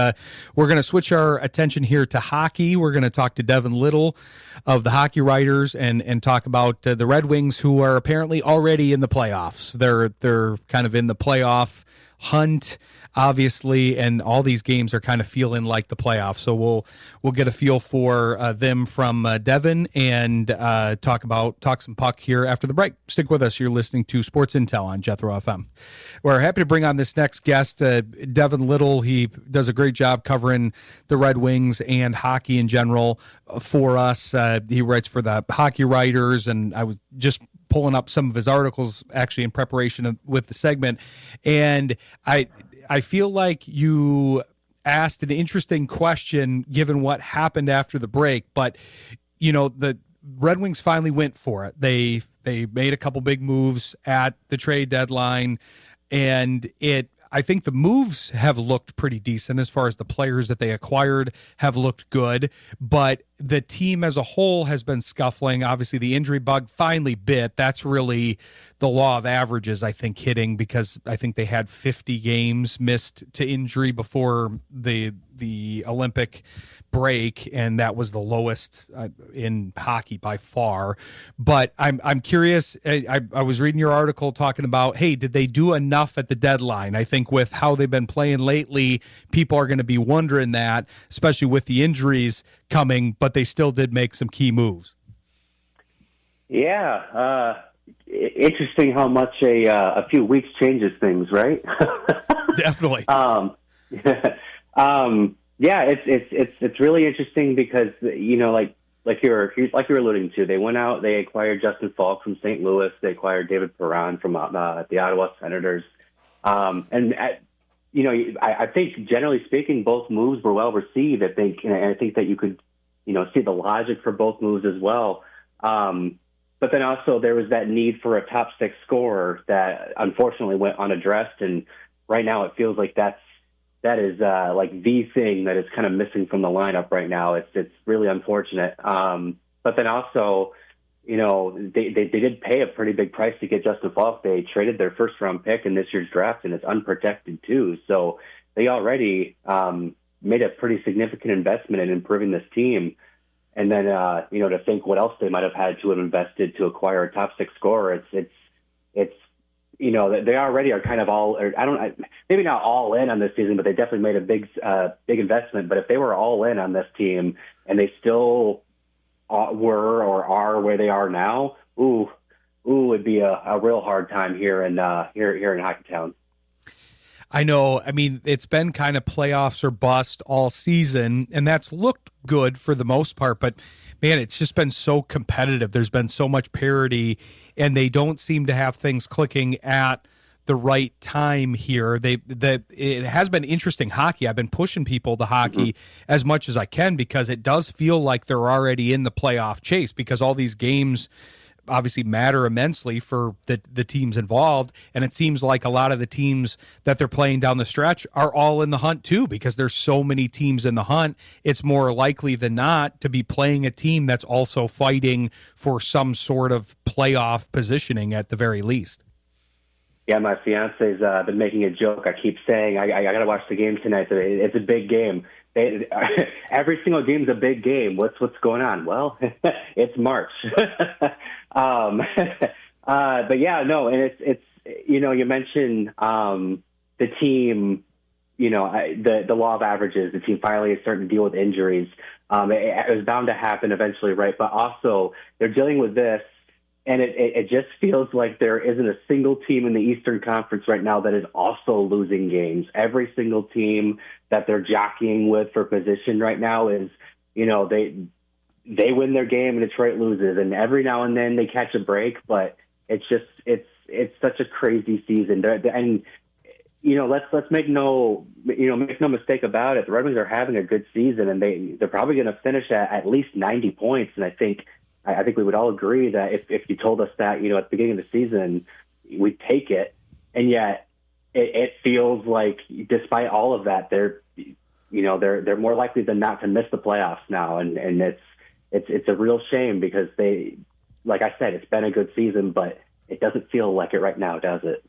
we're going to switch our attention here to hockey. We're going to talk to Devin Little of the Hockey Writers and talk about the Red Wings, who are apparently already in the playoffs. They're kind of in the playoff hunt, obviously, and all these games are kind of feeling like the playoffs. So we'll get a feel for them from Devin and talk some puck here after the break. Stick with us. You're listening to Sports Intel on Jethro FM. We're happy to bring on this next guest, Devin Little. He does a great job covering the Red Wings and hockey in general for us. He writes for the Hockey Writers, and I was just pulling up some of his articles actually in preparation with the segment, and I feel like you asked an interesting question given what happened after the break, but the Red Wings finally went for it. They made a couple big moves at the trade deadline, and I think the moves have looked pretty decent as far as the players that they acquired have looked good, but the team as a whole has been scuffling. Obviously, the injury bug finally bit. That's really the law of averages, I think, hitting, because I think they had 50 games missed to injury before the Olympic break, and that was the lowest in hockey by far. But I'm curious. I was reading your article talking about, hey, did they do enough at the deadline? I think with how they've been playing lately, people are going to be wondering that, especially with the injuries coming, but they still did make some key moves. Yeah. Interesting how much a few weeks changes things, right? Definitely. Yeah, it's really interesting because, like you were alluding to, they went out, they acquired Justin Falk from St. Louis, they acquired David Perron from the Ottawa Senators, I think generally speaking, both moves were well received. I think that you could, see the logic for both moves as well. But then also there was that need for a top six scorer that unfortunately went unaddressed, and right now it feels like that is like the thing that is kind of missing from the lineup right now. It's really unfortunate. But then also, they did pay a pretty big price to get Justin Falk. They traded their first round pick in this year's draft, and it's unprotected too. So they already made a pretty significant investment in improving this team. And then, to think what else they might have had to have invested to acquire a top six scorer, it's they already are kind of maybe not all in on this season, but they definitely made a big investment. But if they were all in on this team and they still were or are where they are now, it'd be a real hard time here in Hockeytown. I know. I mean, it's been kind of playoffs or bust all season, and that's looked good for the most part. But, man, it's just been so competitive. There's been so much parity, and they don't seem to have things clicking at the right time here. It has been interesting hockey. I've been pushing people to hockey as much as I can because it does feel like they're already in the playoff chase because all these games obviously matter immensely for the teams involved, and it seems like a lot of the teams that they're playing down the stretch are all in the hunt too because there's so many teams in the hunt. It's more likely than not to be playing a team that's also fighting for some sort of playoff positioning at the very least. Yeah, my fiance's been making a joke. I keep saying I got to watch the game tonight. It's a big game. Every single game's a big game. What's going on? Well, it's March. But yeah, no, and it's you mentioned the team, the law of averages. The team finally is starting to deal with injuries. It was bound to happen eventually, right? But also they're dealing with this. And it just feels like there isn't a single team in the Eastern Conference right now that is also losing games. Every single team that they're jockeying with for position right now is, they win their game and Detroit loses. And every now and then they catch a break, but it's such a crazy season. And, let's make no mistake about it. The Red Wings are having a good season and they're probably going to finish at least 90 points. And I think we would all agree that if you told us that, at the beginning of the season, we'd take it. And yet it feels like despite all of that, they're more likely than not to miss the playoffs now. And it's a real shame because like I said, it's been a good season, but it doesn't feel like it right now, does it?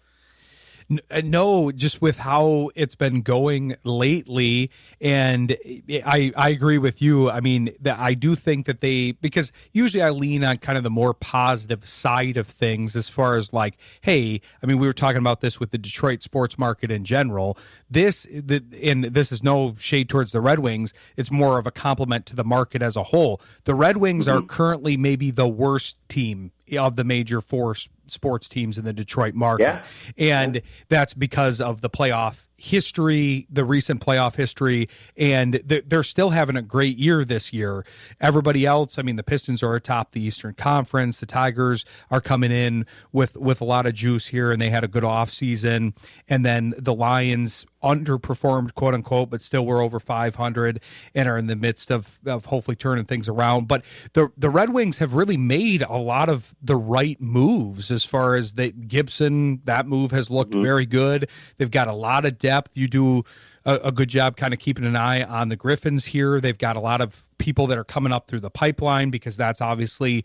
No, just with how it's been going lately, and I agree with you. I mean, I do think that because usually I lean on kind of the more positive side of things as far as like, hey, I mean, we were talking about this with the Detroit sports market in general. And this is no shade towards the Red Wings. It's more of a compliment to the market as a whole. The Red Wings are currently maybe the worst team of the major four sports teams in the Detroit market. Yeah. And that's because of the playoff history, the recent playoff history, and they're still having a great year this year. Everybody else, I mean, the Pistons are atop the Eastern Conference. The Tigers are coming in with a lot of juice here, and they had a good offseason. And then the Lions underperformed, quote unquote, but still were over 500 and are in the midst of hopefully turning things around. But the Red Wings have really made a lot of the right moves as far as Gibson, that move has looked very good. They've got a lot of depth. You do a good job kind of keeping an eye on the Griffins here. They've got a lot of people that are coming up through the pipeline because that's obviously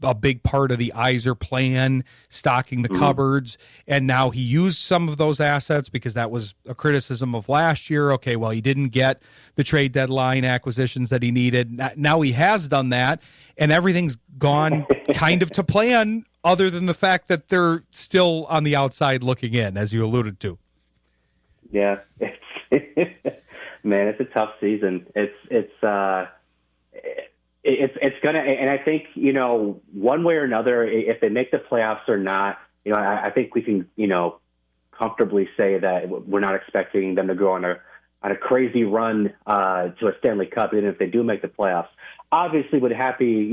a big part of the Yzer plan, stocking the cupboards. And now he used some of those assets because that was a criticism of last year. Okay, well, he didn't get the trade deadline acquisitions that he needed. Now he has done that, and everything's gone kind of to plan other than the fact that they're still on the outside looking in, as you alluded to. Yeah, man, it's a tough season. It's gonna, and I think one way or another, if they make the playoffs or not, I think we can comfortably say that we're not expecting them to go on a crazy run to a Stanley Cup, even if they do make the playoffs. Obviously, would happily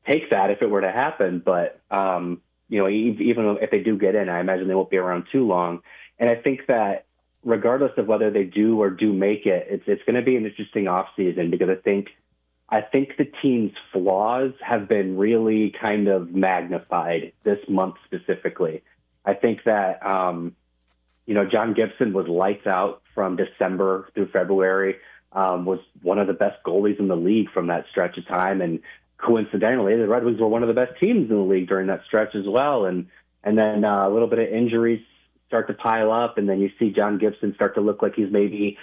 take that if it were to happen, but even if they do get in, I imagine they won't be around too long. And I think that regardless of whether they do or do make it, it's going to be an interesting offseason because I think the team's flaws have been really kind of magnified this month specifically. I think that, John Gibson was lights out from December through February, was one of the best goalies in the league from that stretch of time. And coincidentally, the Red Wings were one of the best teams in the league during that stretch as well. And then a little bit of injuries start to pile up, and then you see John Gibson start to look like he's maybe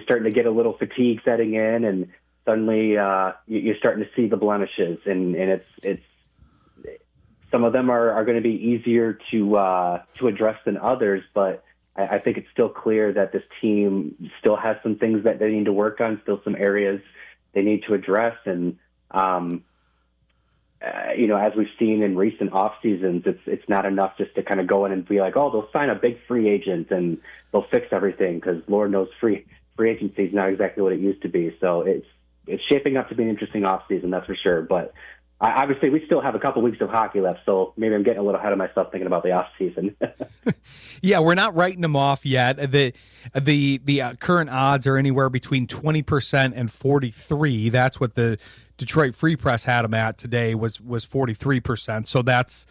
starting to get a little fatigue setting in, and suddenly you're starting to see the blemishes, and it's some of them are going to be easier to address than others, but I think it's still clear that this team still has some things that they need to work on, still some areas they need to address, and as we've seen in recent off seasons, it's not enough just to kind of go in and be like, oh, they'll sign a big free agent and they'll fix everything, because Lord knows free agency is not exactly what it used to be. So it's shaping up to be an interesting off season, that's for sure. But obviously we still have a couple weeks of hockey left, so maybe I'm getting a little ahead of myself thinking about the off season. Yeah, we're not writing them off yet. The current odds are anywhere between 20% and 43%. That's what the Detroit Free Press had them at today, was 43%. So that's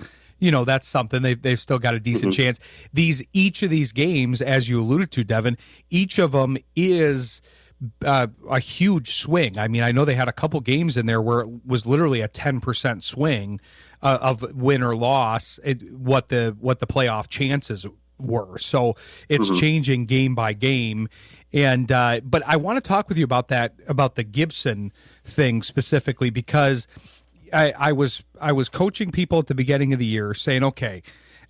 something. They've still got a decent chance. Each of these games, as you alluded to, Devin, each of them is a huge swing. I mean, I know they had a couple games in there where it was literally a 10% swing of win or loss, what the playoff chances were. So it's changing game by game. And but I want to talk with you about the Gibson thing specifically, because I was coaching people at the beginning of the year saying, okay,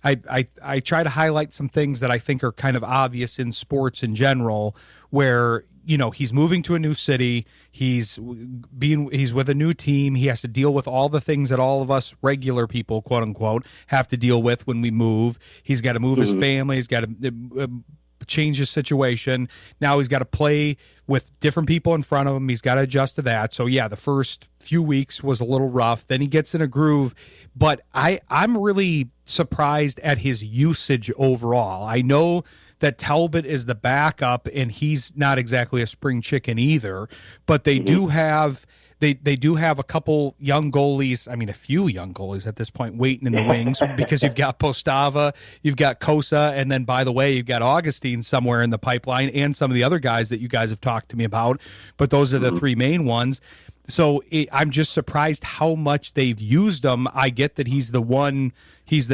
I try to highlight some things that I think are kind of obvious in sports in general, where he's moving to a new city, he's with a new team, he has to deal with all the things that all of us regular people, quote unquote, have to deal with when we move. He's got to move his family, he's got to change his situation. Now he's got to play with different people in front of him. He's got to adjust to that. So yeah, the first few weeks was a little rough. Then he gets in a groove. But I'm really surprised at his usage overall. I know that Talbot is the backup, and he's not exactly a spring chicken either. But they do have they do have a couple young goalies. I mean, a few young goalies at this point waiting in the wings, because you've got Postava, you've got Kosa, and then, by the way, you've got Augustine somewhere in the pipeline, and some of the other guys that you guys have talked to me about. But those are the three main ones. So I'm just surprised how much they've used him. I get that he's the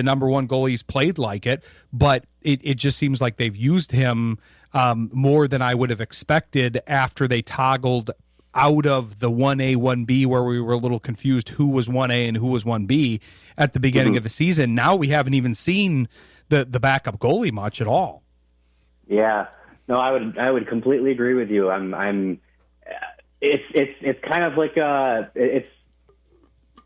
number one goalie. He's played like it, but it just seems like they've used him more than I would have expected after they toggled out of the 1A, 1B, where we were a little confused who was 1A and who was 1B at the beginning of the season. Now we haven't even seen the backup goalie much at all. Yeah, no, I would completely agree with you. It's kind of like it's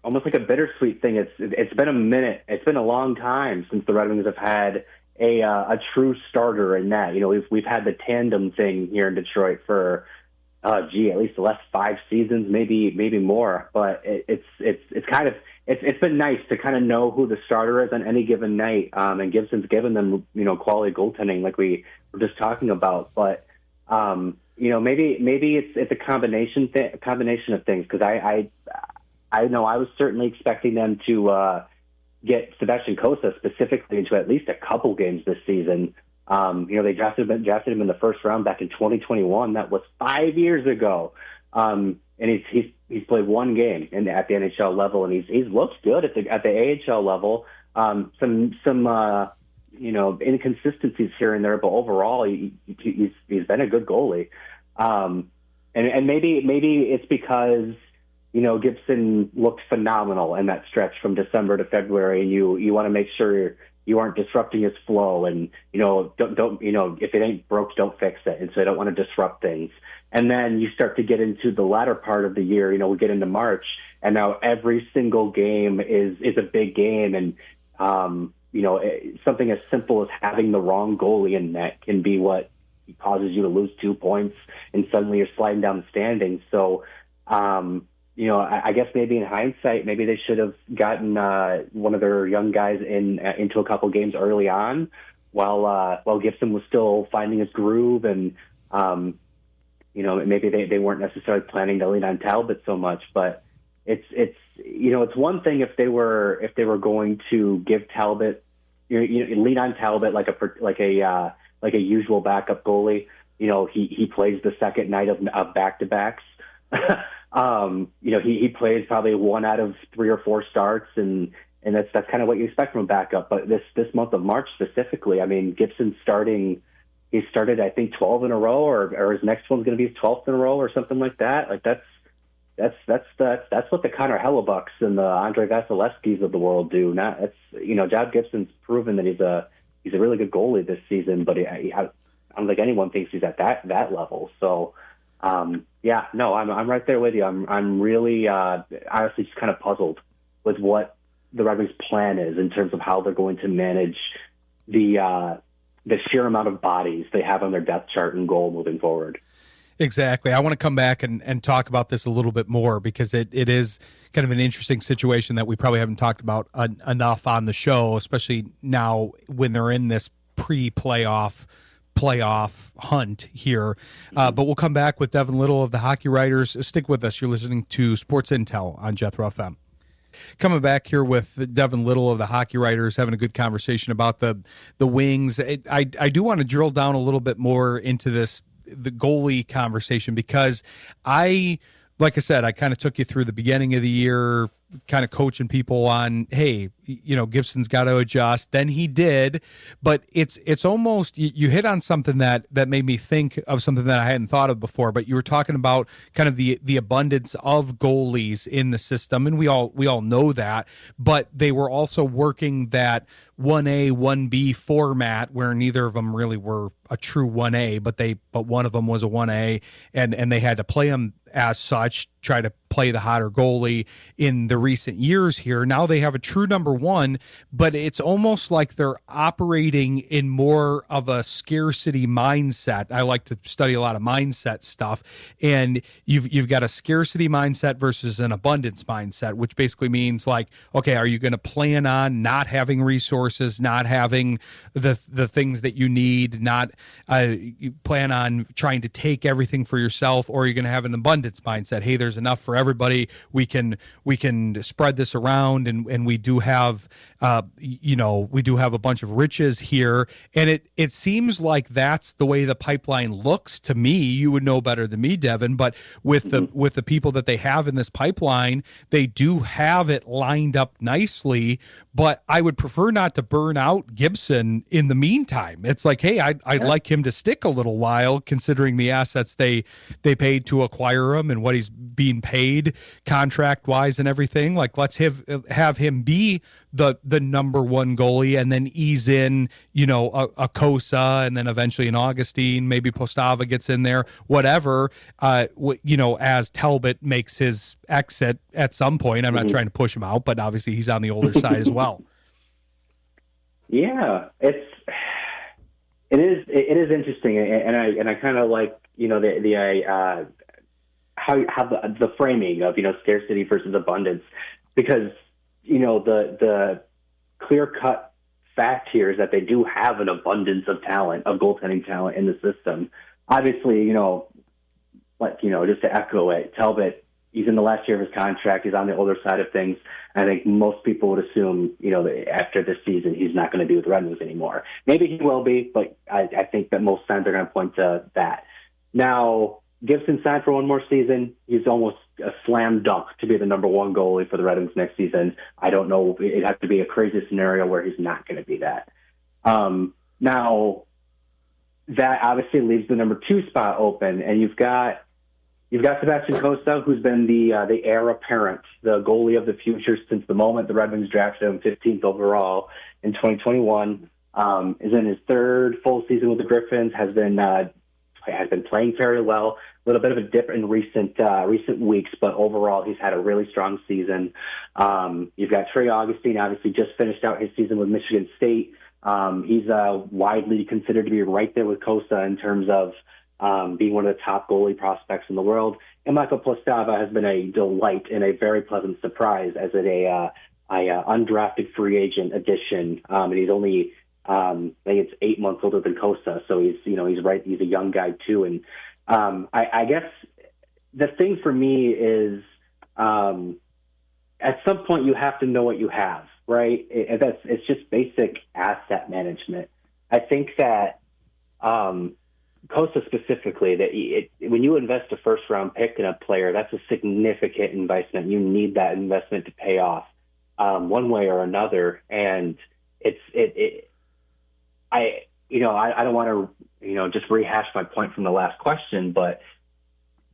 almost like a bittersweet thing. It's been a minute. It's been a long time since the Red Wings have had a true starter in that. We've had the tandem thing here in Detroit for at least the last 5 seasons, maybe more. But it's been nice to kind of know who the starter is on any given night. And Gibson's given them quality goaltending, like we were just talking about. But maybe it's a combination of things, because I know I was certainly expecting them to get Sebastian Kosa specifically into at least a couple games this season. They drafted him in the first round back in 2021. That was 5 years ago. And he's played one game at the NHL level, and he's looked good at the AHL level. Some inconsistencies here and there, but overall he's been a good goalie. And maybe it's because Gibson looked phenomenal in that stretch from December to February, and you want to make sure you aren't disrupting his flow, and don't if it ain't broke, don't fix it, and so they don't want to disrupt things. And then you start to get into the latter part of the year. We get into March, and now every single game is a big game, and something as simple as having the wrong goalie in net can be what causes you to lose 2 points, and suddenly you're sliding down the standings. So, I guess maybe in hindsight, maybe they should have gotten one of their young guys into a couple games early on, while Gibson was still finding his groove, and maybe they weren't necessarily planning to lean on Talbot so much. But it's one thing if they were going to give Talbot, lean on Talbot like a usual backup goalie. He plays the second night of back-to-backs. He plays probably 1 out of 3 or 4 starts, and that's kind of what you expect from a backup. But this month of March specifically, I mean, Gibson's starting. He started, I think, 12 in a row, or his next one's going to be his 12th in a row, or something like that. Like that's what the Connor Hellebucks and the Andre Vasilevskis of the world do. Job Gibson's proven that he's a really good goalie this season, but I don't think anyone thinks he's at that level. So. I'm right there with you. I'm really honestly just kind of puzzled with what the Red Wings' plan is in terms of how they're going to manage the sheer amount of bodies they have on their depth chart and goal moving forward. Exactly. I want to come back and talk about this a little bit more because it is kind of an interesting situation that we probably haven't talked about enough on the show, especially now when they're in this pre-playoff hunt here. But we'll come back with Devin Little of the Hockey Writers. Stick with us. You're listening to Sports Intel on Jethro FM. Coming back here with Devin Little of the Hockey Writers, having a good conversation about the Wings. I do want to drill down a little bit more into the goalie conversation because like I said, I kind of took you through the beginning of the year, kind of coaching people on, hey, Gibson's got to adjust. Then he did, but it's almost, you hit on something that made me think of something that I hadn't thought of before, but you were talking about kind of the abundance of goalies in the system. And we all know that, but they were also working that 1A, 1B format where neither of them really were a true 1A, but one of them was a 1A and they had to play them as such, try to play the hotter goalie in the recent years here. Now they have a true number one, but it's almost like they're operating in more of a scarcity mindset. I like to study a lot of mindset stuff, and you've got a scarcity mindset versus an abundance mindset, which basically means like, okay, are you going to plan on not having resources, not having the things that you need, not you plan on trying to take everything for yourself, or are you going to have an abundance mindset? Hey, there's enough for everybody. We can spread this around, and we do have we do have a bunch of riches here, and it seems like that's the way the pipeline looks to me. You would know better than me, Devin, but with the people that they have in this pipeline, they do have it lined up nicely. But I would prefer not to burn out Gibson in the meantime. It's like, hey, I'd like him to stick a little while, considering the assets they paid to acquire him and what he's being paid contract wise and everything. Like, let's have him be the number one goalie, and then ease in, a Kosa, and then eventually an Augustine, maybe Postava gets in there, whatever, as Talbot makes his exit at some point. I'm not trying to push him out, but obviously he's on the older side as well. Yeah, it is interesting. And I kind of like, how the framing of, scarcity versus abundance, because, the clear-cut fact here is that they do have an abundance of talent, of goaltending talent in the system. Obviously, just to echo it, Talbot, he's in the last year of his contract. He's on the older side of things. I think most people would assume, that after this season, he's not going to be with the Red Wings anymore. Maybe he will be, but I think that most signs are going to point to that. Now, Gibson signed for one more season. He's almost a slam dunk to be the number one goalie for the Red Wings next season. I don't know. It'd have to be a crazy scenario where he's not going to be that. Now, that obviously leaves the number two spot open, and you've got Sebastian Costa, who's been the heir apparent, the goalie of the future since the moment the Red Wings drafted him 15th overall in 2021. Is in his third full season with the Griffins. Has been playing very well. A little bit of a dip in recent weeks, but overall he's had a really strong season. You've got Trey Augustine, obviously just finished out his season with Michigan State. He's widely considered to be right there with Costa in terms of being one of the top goalie prospects in the world. And Michael Postava has been a delight and a very pleasant surprise as a undrafted free agent addition. And he's only, I think it's 8 months older than Costa. So he's right. He's a young guy too. And I guess the thing for me is, at some point you have to know what you have, right? It's just basic asset management. I think that, Costa specifically, that when you invest a first round pick in a player, that's a significant investment. You need that investment to pay off, one way or another. And I don't want to, just rehash my point from the last question, but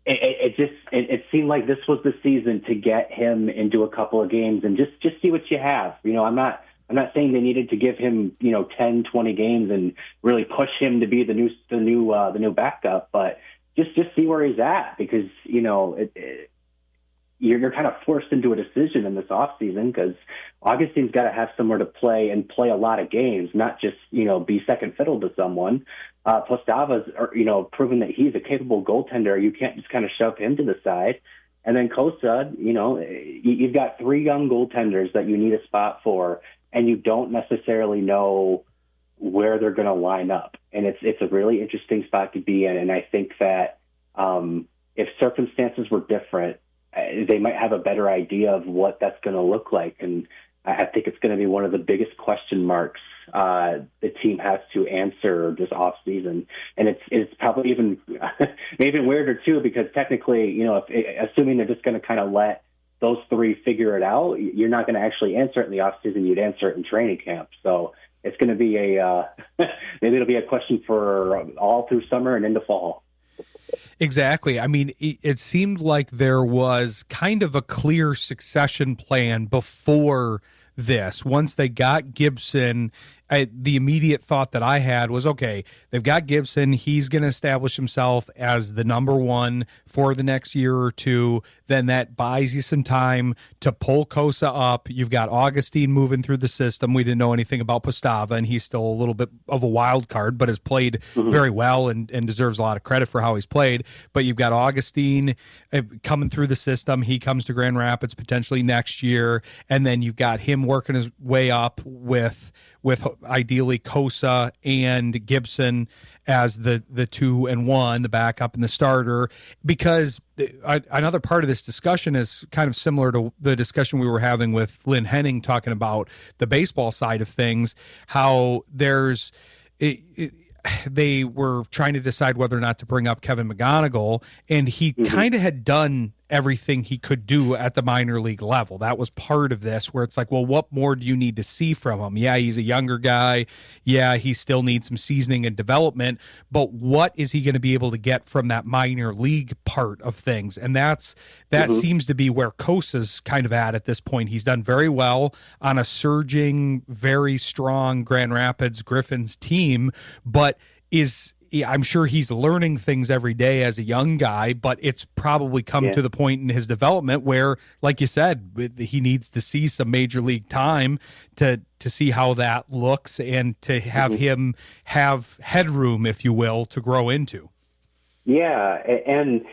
it seemed like this was the season to get him into a couple of games and just see what you have. I'm not saying they needed to give him, 10, 20 games and really push him to be the new backup, but just see where he's at, because, you're kind of forced into a decision in this offseason because Augustine's got to have somewhere to play and play a lot of games, not just, be second fiddle to someone. Postava's, proven that he's a capable goaltender. You can't just kind of shove him to the side. And then Kosa, you've got 3 young goaltenders that you need a spot for, and you don't necessarily know where they're going to line up. And it's a really interesting spot to be in. And I think that if circumstances were different, they might have a better idea of what that's going to look like. And I think it's going to be one of the biggest question marks the team has to answer this off season. And it's probably even weirder too, because technically, assuming they're just going to kind of let those 3 figure it out, you're not going to actually answer it in the off season. You'd answer it in training camp. So it's going to be maybe it'll be a question for all through summer and into fall. Exactly. I mean, it seemed like there was kind of a clear succession plan before this. Once they got Gibson, the immediate thought that I had was, okay, they've got Gibson. He's going to establish himself as the number 1 for the next year or 2. Then that buys you some time to pull Kosa up. You've got Augustine moving through the system. We didn't know anything about Postava, and he's still a little bit of a wild card, but has played very well and deserves a lot of credit for how he's played. But you've got Augustine coming through the system. He comes to Grand Rapids potentially next year, and then you've got him working his way up with ideally Kosa and Gibson as the 2 and 1, the backup and the starter, because another part of this discussion is kind of similar to the discussion we were having with Lynn Henning talking about the baseball side of things, how they were trying to decide whether or not to bring up Kevin McGonigal, and he kind of had done everything he could do at the minor league level. That was part of this, where it's like, well, what more do you need to see from him? Yeah, he's a younger guy. Yeah, he still needs some seasoning and development, but what is he going to be able to get from that minor league part of things? And that seems to be where Kosa's kind of at this point. He's done very well on a surging, very strong Grand Rapids Griffins team, but I'm sure he's learning things every day as a young guy, but it's probably come to the point in his development where, like you said, he needs to see some major league time to see how that looks and to have him have headroom, if you will, to grow into. Yeah, and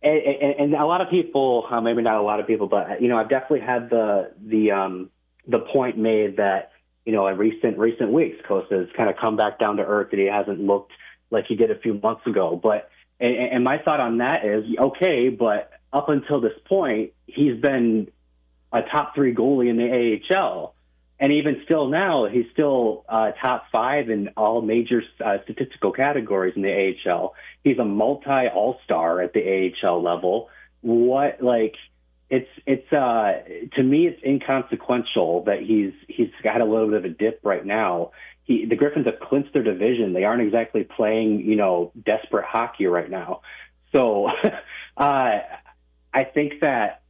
a lot of people, maybe not a lot of people, but I've definitely had the point made that in recent weeks, Kosa has kind of come back down to earth, that he hasn't looked like he did a few months ago. But and my thought on that is, okay, but up until this point, he's been a top 3 goalie in the AHL. And even still now, he's still top 5 in all major statistical categories in the AHL. He's a multi-all-star at the AHL level. It's to me, it's inconsequential that he's got a little bit of a dip right now. The Griffins have clinched their division. They aren't exactly playing, desperate hockey right now. So I think that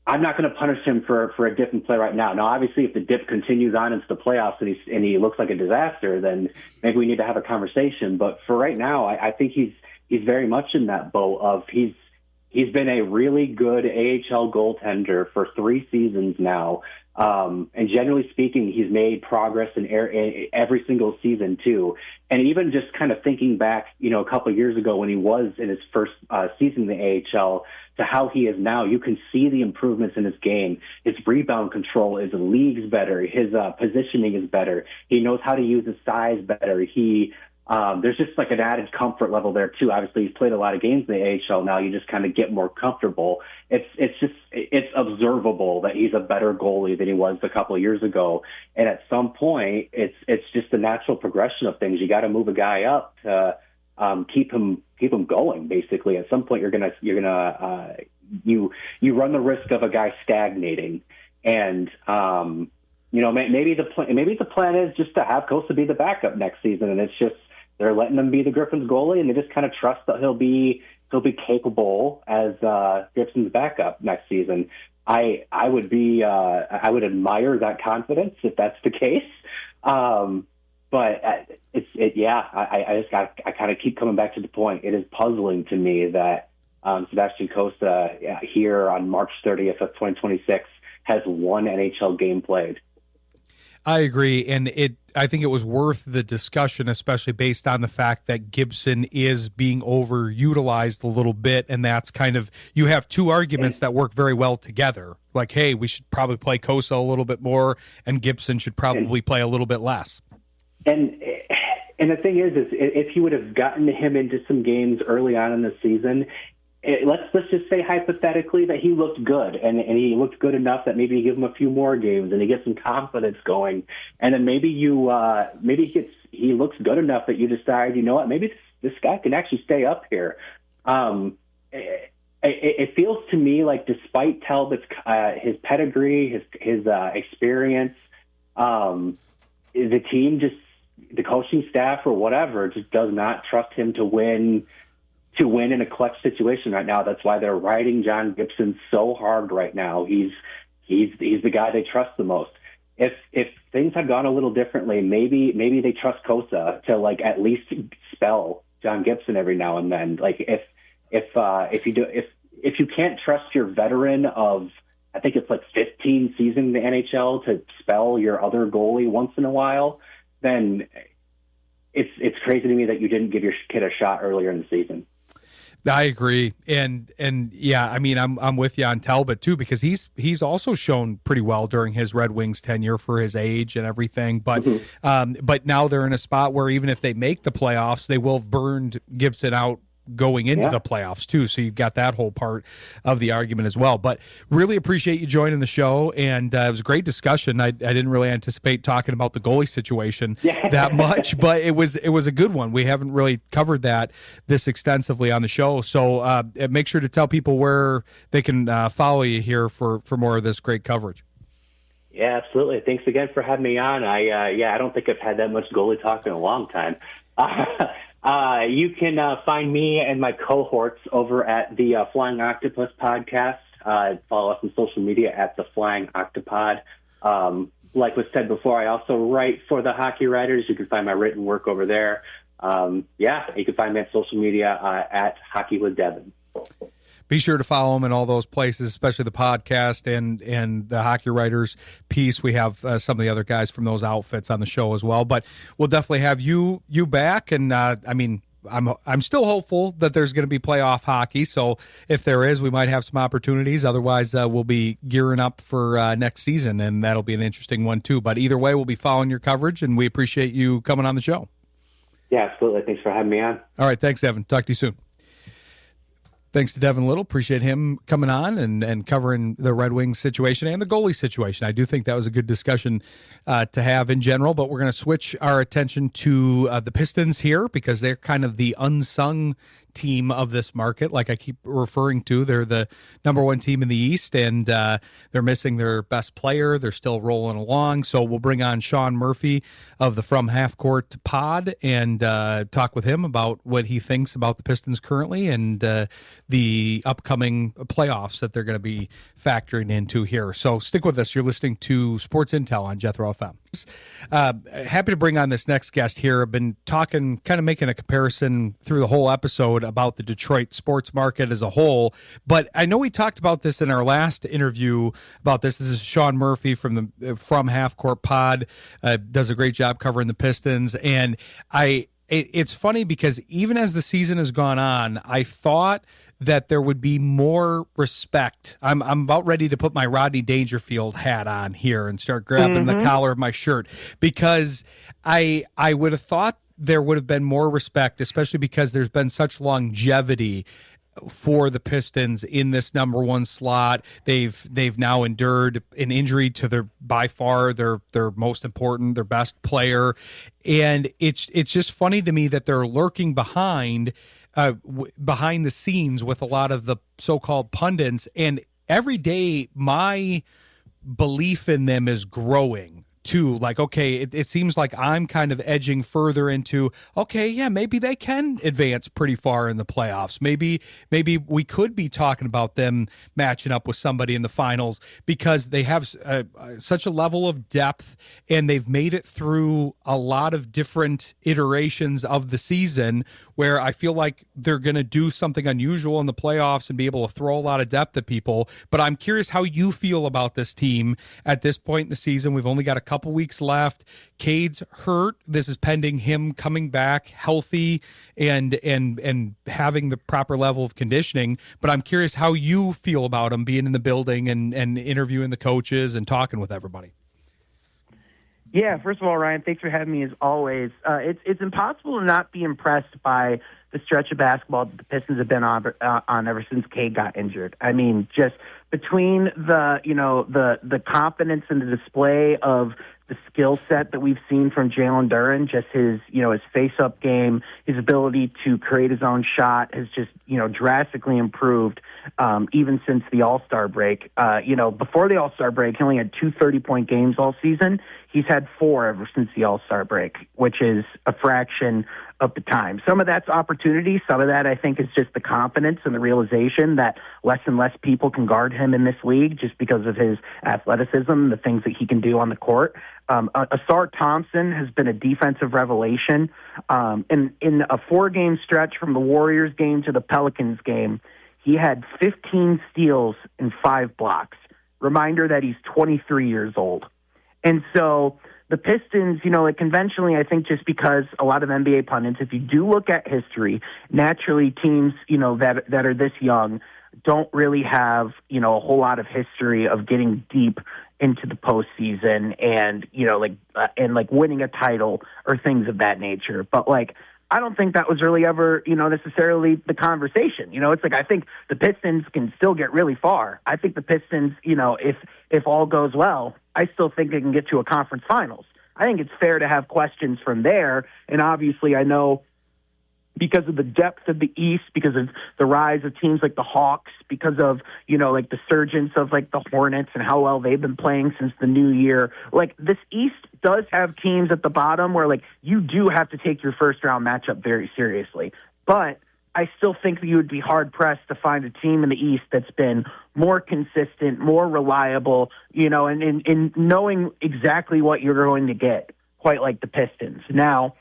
I'm not going to punish him for a dip in play right now. Now, obviously, if the dip continues on into the playoffs and he looks like a disaster, then maybe we need to have a conversation. But for right now, I think he's very much in that boat of he's been a really good AHL goaltender for 3 seasons now. And generally speaking, he's made progress in every single season too. And even just kind of thinking back, a couple of years ago when he was in his first season in the AHL to how he is now, you can see the improvements in his game. His rebound control is leagues better. His positioning is better. He knows how to use his size better. There's just like an added comfort level there too. Obviously, he's played a lot of games in the AHL now. You just kind of get more comfortable. It's observable that he's a better goalie than he was a couple of years ago. And at some point, it's just the natural progression of things. You got to move a guy up to keep him going. Basically, at some point, you run the risk of a guy stagnating. And maybe the plan is just to have Kosa be the backup next season, and it's just they're letting him be the Griffins goalie, and they just kind of trust that he'll be capable as Gibson's backup next season. I would admire that confidence if that's the case. But I kind of keep coming back to the point. It is puzzling to me that Sebastian Costa here on March 30th of 2026 has one NHL game played. I agree, and I think it was worth the discussion, especially based on the fact that Gibson is being overutilized a little bit, and that's kind of, you have two arguments that work very well together. Like, hey, we should probably play Costa a little bit more, and Gibson should probably play a little bit less. And the thing is if you would have gotten him into some games early on in the season, let's just say hypothetically that he looked good and he looked good enough that maybe you give him a few more games and he gets some confidence going, and then maybe he looks good enough that you decide, you know what, maybe this guy can actually stay up here. It feels to me like despite Talbot's his pedigree, his experience, the team just, the coaching staff or whatever, just does not trust him to win in a clutch situation right now. That's why they're riding John Gibson so hard right now. He's the guy they trust the most. If things had gone a little differently, maybe they trust Costa to like at least spell John Gibson every now and then. Like if you can't trust your veteran of, I think it's like 15 seasons in the NHL to spell your other goalie once in a while, then it's crazy to me that you didn't give your kid a shot earlier in the season. I agree, and yeah, I mean, I'm with you on Talbot too, because he's also shown pretty well during his Red Wings tenure for his age and everything. But but now they're in a spot where even if they make the playoffs, they will have burned Gibson out going into the playoffs too. So you've got that whole part of the argument as well. But really appreciate you joining the show, and it was a great discussion. I didn't really anticipate talking about the goalie situation that much, but it was a good one. We haven't really covered that this extensively on the show. So make sure to tell people where they can follow you here for more of this great coverage. Yeah, absolutely. Thanks again for having me on. I don't think I've had that much goalie talk in a long time. You can find me and my cohorts over at the Flying Octopus podcast. Follow us on social media at the Flying Octopod. Like was said before, I also write for the Hockey Writers. You can find my written work over there. You can find me on social media at Hockey with Devon. Be sure to follow them in all those places, especially the podcast and the Hockey Writers piece. We have some of the other guys from those outfits on the show as well. But we'll definitely have you back. And I mean, I'm still hopeful that there's going to be playoff hockey. So if there is, we might have some opportunities. Otherwise, we'll be gearing up for next season, and that'll be an interesting one too. But either way, we'll be following your coverage, and we appreciate you coming on the show. Yeah, absolutely. Thanks for having me on. All right. Thanks, Devin. Talk to you soon. Thanks to Devin Little. Appreciate him coming on and covering the Red Wings situation and the goalie situation. I do think that was a good discussion to have in general, but we're going to switch our attention to the Pistons here because they're kind of the unsung team of this market. Like I keep referring to, they're the number one team in the East, and they're missing their best player. They're still rolling along. So we'll bring on Sean Murphy of the From Half Court Pod and talk with him about what he thinks about the Pistons currently and the upcoming playoffs that they're going to be factoring into here. So stick with us. You're listening to Sports Intel on Jethro FM. Happy to bring on this next guest here. I've been talking, kind of making a comparison through the whole episode about the Detroit sports market as a whole, but I know we talked about this in our last interview about this. This is Sean Murphy from the From Half Court Pod, does a great job covering the Pistons, and it's funny because even as the season has gone on, I thought that there would be more respect. I'm about ready to put my Rodney Dangerfield hat on here and start grabbing the collar of my shirt because I would have thought there would have been more respect, especially because there's been such longevity for the Pistons in this number one slot. They've now endured an injury to their by far their most important, their best player, and it's just funny to me that they're lurking behind the scenes with a lot of the so-called pundits, and every day my belief in them is growing too. Like, okay, it seems like I'm kind of edging further into, okay, yeah, maybe they can advance pretty far in the playoffs. Maybe we could be talking about them matching up with somebody in the finals because they have such a level of depth and they've made it through a lot of different iterations of the season where I feel like they're going to do something unusual in the playoffs and be able to throw a lot of depth at people. But I'm curious how you feel about this team at this point in the season. We've only got a couple weeks left. Cade's hurt. This is pending him coming back healthy and having the proper level of conditioning. But I'm curious how you feel about him being in the building and interviewing the coaches and talking with everybody. Yeah, first of all, Ryan, thanks for having me as always. It's impossible to not be impressed by the stretch of basketball that the Pistons have been on ever since Cade got injured. I mean, just between the confidence and the display of the skill set that we've seen from Jalen Duren, just his face-up game, his ability to create his own shot has just, drastically improved even since the All-Star break. Before the All-Star break, he only had 2 30-point games all season. He's had 4 ever since the All-Star break, which is a fraction of the time. Some of that's opportunity. Some of that, I think, is just the confidence and the realization that less and less people can guard him in this league just because of his athleticism, the things that he can do on the court. Asar Thompson has been a defensive revelation. In a 4-game stretch from the Warriors game to the Pelicans game, he had 15 steals and 5 blocks. Reminder that he's 23 years old. And so the Pistons, conventionally, I think just because a lot of NBA pundits, if you do look at history, naturally teams, that are this young don't really have, a whole lot of history of getting deep into the postseason and, winning a title or things of that nature. But I don't think that was really ever, necessarily the conversation. It's I think the Pistons can still get really far. I think the Pistons, if all goes well, I still think they can get to a conference finals. I think it's fair to have questions from there. And obviously I know because of the depth of the East, because of the rise of teams like the Hawks, because of, the surgence of the Hornets and how well they've been playing since the new year. This East does have teams at the bottom where you do have to take your first round matchup very seriously. But I still think that you would be hard pressed to find a team in the East that's been more consistent, more reliable, and in knowing exactly what you're going to get, quite like the Pistons. Now,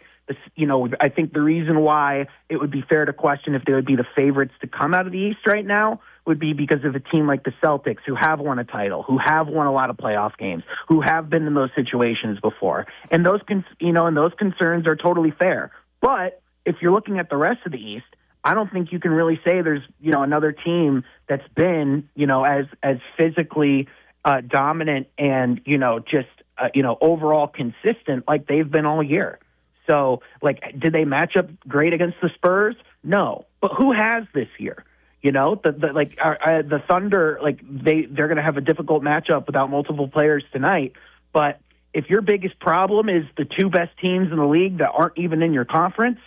I think the reason why it would be fair to question if they would be the favorites to come out of the East right now would be because of a team like the Celtics, who have won a title, who have won a lot of playoff games, who have been in those situations before. And those concerns are totally fair. But if you're looking at the rest of the East, I don't think you can really say there's, another team that's been, as physically dominant and, overall consistent like they've been all year. So, did they match up great against the Spurs? No. But who has this year? The Thunder, they're going to have a difficult matchup without multiple players tonight. But if your biggest problem is the 2 best teams in the league that aren't even in your conference,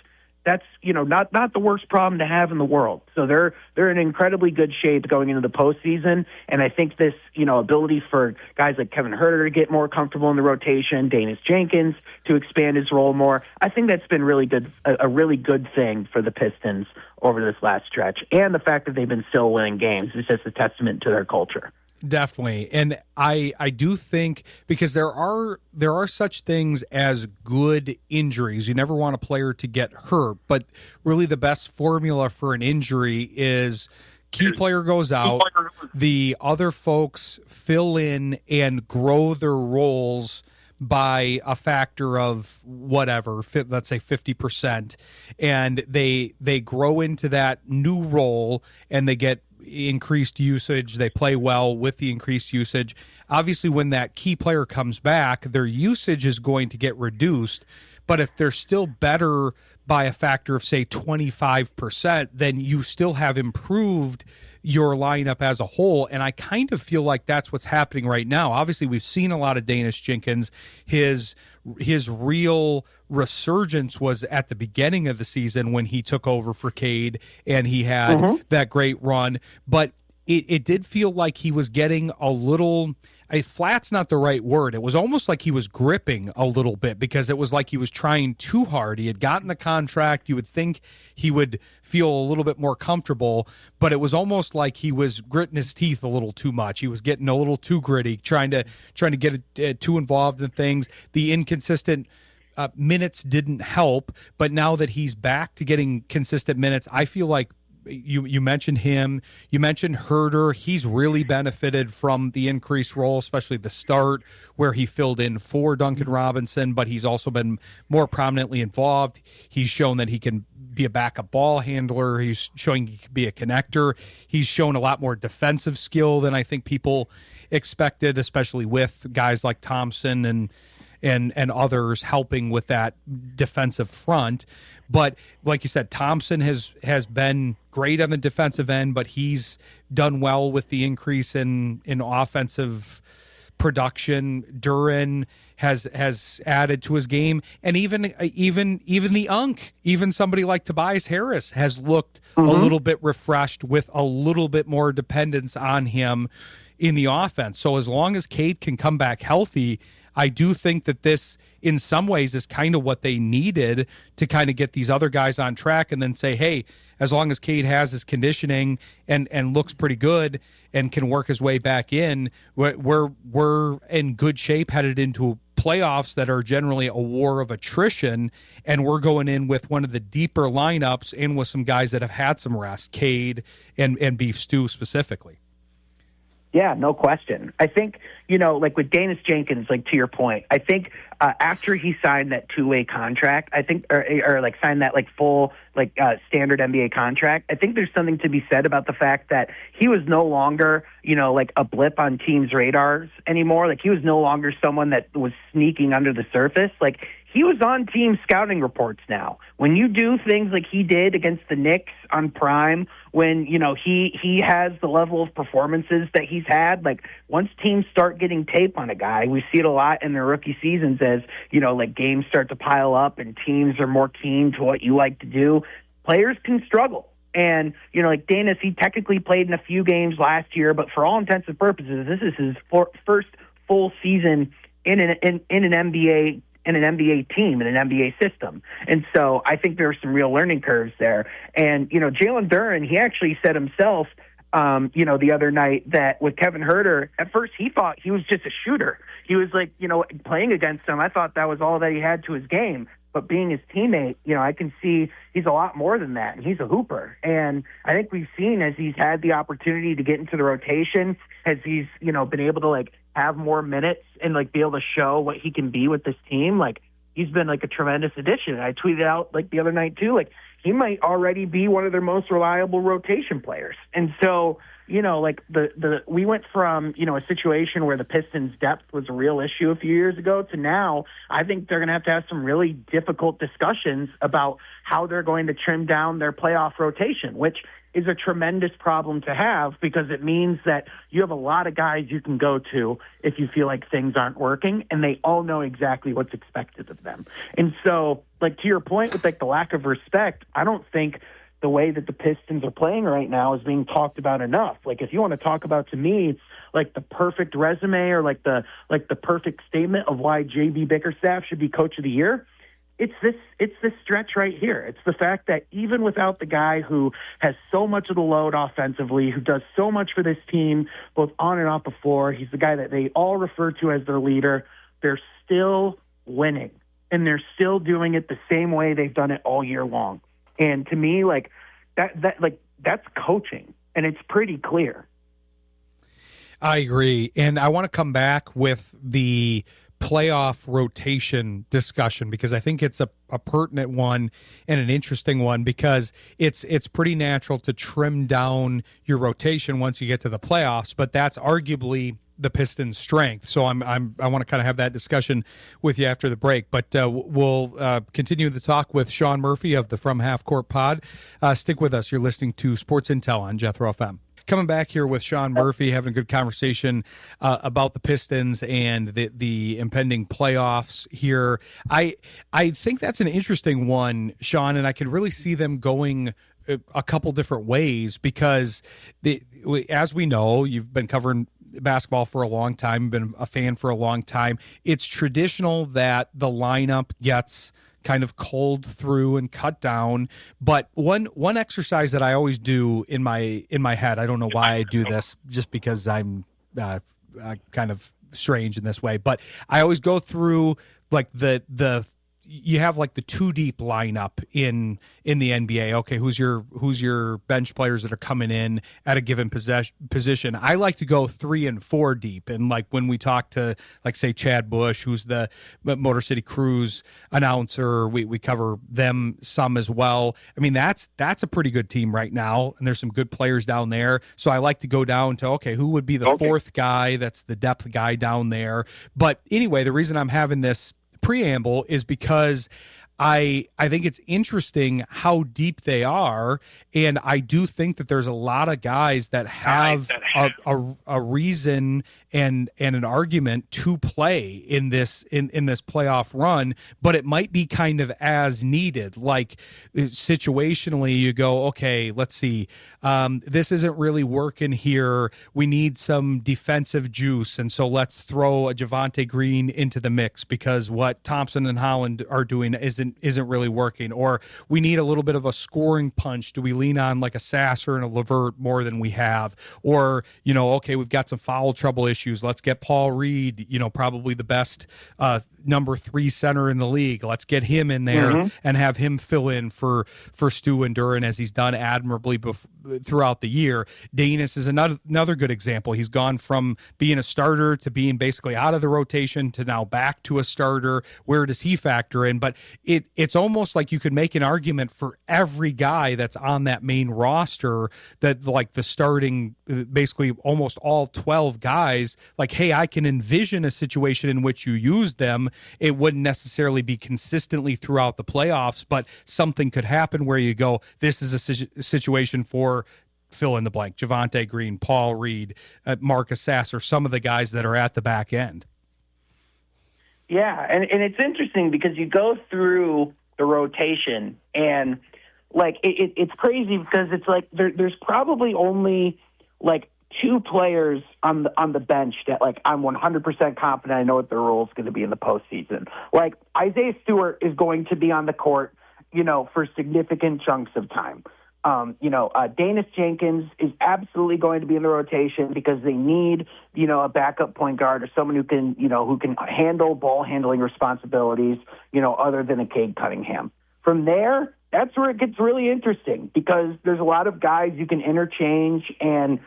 that's, not the worst problem to have in the world. So they're in incredibly good shape going into the postseason. And I think this, ability for guys like Kevin Huerter to get more comfortable in the rotation, Danis Jenkins to expand his role more, I think that's been really good, a really good thing for the Pistons over this last stretch. And the fact that they've been still winning games is just a testament to their culture. Definitely. And I do think because there are such things as good injuries. You never want a player to get hurt, but really the best formula for an injury is key player goes out, the other folks fill in and grow their roles by a factor of whatever, let's say 50%, and they grow into that new role and they get increased usage. They play well with the increased usage. Obviously, when that key player comes back, their usage is going to get reduced. But if they're still better by a factor of, say, 25%, then you still have improved your lineup as a whole. And I kind of feel like that's what's happening right now. Obviously, we've seen a lot of Danis Jenkins. His real resurgence was at the beginning of the season when he took over for Cade and he had that great run. But it did feel like he was getting a little, flat's not the right word. It was almost like he was gripping a little bit because it was like he was trying too hard. He had gotten the contract. You would think he would feel a little bit more comfortable, but it was almost like he was gritting his teeth a little too much. He was getting a little too gritty, trying to get too involved in things. The inconsistent minutes didn't help, but now that he's back to getting consistent minutes, I feel like you mentioned him. You mentioned Herder. He's really benefited from the increased role, especially the start where he filled in for Duncan Robinson, but he's also been more prominently involved. He's shown that he can be a backup ball handler. He's showing he can be a connector. He's shown a lot more defensive skill than I think people expected, especially with guys like Thompson and others helping with that defensive front. But like you said, Thompson has been great on the defensive end, but he's done well with the increase in offensive production. Duren has added to his game, and even the Unk, even somebody like Tobias Harris has looked a little bit refreshed with a little bit more dependence on him in the offense. So as long as Cade can come back healthy, I do think that this, in some ways, is kind of what they needed to kind of get these other guys on track and then say, hey, as long as Cade has his conditioning and looks pretty good and can work his way back in, we're in good shape headed into playoffs that are generally a war of attrition, and we're going in with one of the deeper lineups and with some guys that have had some rest, Cade and Beef Stew specifically. Yeah, no question. I think, like with Danis Jenkins, like to your point, I think after he signed that two-way contract, I think, or like signed that like full standard NBA contract, I think there's something to be said about the fact that he was no longer, like a blip on teams' radars anymore. Like he was no longer someone that was sneaking under the surface. Like he was on team scouting reports now. When you do things like he did against the Knicks on Prime, when, he has the level of performances that he's had, like once teams start getting tape on a guy, we see it a lot in their rookie seasons as, like games start to pile up and teams are more keen to what you like to do. Players can struggle. And, like Danis, he technically played in a few games last year, but for all intents and purposes, this is his first full season in an NBA in an NBA team, in an NBA system. And so I think there are some real learning curves there. And, Jalen Duren, he actually said himself, the other night that with Kevin Herter, at first he thought he was just a shooter. He was like, playing against him, I thought that was all that he had to his game. But being his teammate, I can see he's a lot more than that, and he's a hooper. And I think we've seen as he's had the opportunity to get into the rotation, as he's, been able to, like, have more minutes and, like, be able to show what he can be with this team, like, he's been, like, a tremendous addition. And I tweeted out, like, the other night, too, like, he might already be one of their most reliable rotation players. And so, like we went from, a situation where the Pistons' depth was a real issue a few years ago to now I think they're going to have some really difficult discussions about how they're going to trim down their playoff rotation, which is a tremendous problem to have because it means that you have a lot of guys you can go to if you feel like things aren't working, and they all know exactly what's expected of them. And so, like, to your point with, like, the lack of respect, I don't think the way that the Pistons are playing right now is being talked about enough. Like, if you want to talk about, to me, like the perfect resume or like the perfect statement of why JB Bickerstaff should be Coach of the Year, it's this stretch right here. It's the fact that even without the guy who has so much of the load offensively, who does so much for this team, both on and off the floor, he's the guy that they all refer to as their leader, they're still winning. And they're still doing it the same way they've done it all year long. And to me, like that's coaching, and it's pretty clear. I agree. And I want to come back with the playoff rotation discussion because I think it's a pertinent one and an interesting one because it's pretty natural to trim down your rotation once you get to the playoffs, but that's arguably the Pistons' strength. So I want to kind of have that discussion with you after the break, but we'll continue the talk with Sean Murphy of the From Half Court Pod. Stick with us. You're listening to Sports Intel on Jethro FM. Coming back here with Sean Murphy, having a good conversation about the Pistons and the impending playoffs here. I think that's an interesting one, Sean, and I could really see them going a couple different ways because as we know, you've been covering basketball for a long time, been a fan for a long time. It's traditional that the lineup gets kind of culled through and cut down. But one exercise that I always do in my head, I don't know why I do this, just because I'm kind of strange in this way, but I always go through like you have like the two deep lineup in the NBA. Okay, who's your bench players that are coming in at a given position? I like to go 3 and 4 deep. And like when we talk to, like, say, Chad Bush, who's the Motor City Cruise announcer, we cover them some as well. I mean, that's a pretty good team right now, and there's some good players down there. So I like to go down to, okay, who would be the fourth guy that's the depth guy down there? But anyway, the reason I'm having this preamble is because I think it's interesting how deep they are, and I do think that there's a lot of guys that have a reason and an argument to play in this playoff run, but it might be kind of as needed. Like situationally, you go, okay, let's see, this isn't really working here. We need some defensive juice, and so let's throw a Javonte Green into the mix because what Thompson and Holland are doing isn't really working. Or we need a little bit of a scoring punch. Do we lean on like a Sasser and a Levert more than we have? Or, okay, we've got some foul trouble issues. Let's get Paul Reed, probably the best number 3 center in the league. Let's get him in there and have him fill in for Stu and Duran, as he's done admirably throughout the year. Danis is another good example. He's gone from being a starter to being basically out of the rotation to now back to a starter. Where does he factor in? But it's almost like you could make an argument for every guy that's on that main roster, that like the starting, basically almost all 12 guys, like, hey, I can envision a situation in which you use them. It wouldn't necessarily be consistently throughout the playoffs, but something could happen where you go, this is a situation for fill in the blank, Javonte Green, Paul Reed, Marcus Sasser, some of the guys that are at the back end. Yeah, and it's interesting because you go through the rotation and like it's crazy because it's like there's probably only like 2 players on the bench that like I'm 100% confident I know what their role is going to be in the postseason. Like Isaiah Stewart is going to be on the court, for significant chunks of time. Danis Jenkins is absolutely going to be in the rotation because they need, a backup point guard or someone who can handle ball handling responsibilities, other than a Cade Cunningham. From there, that's where it gets really interesting because there's a lot of guys you can interchange and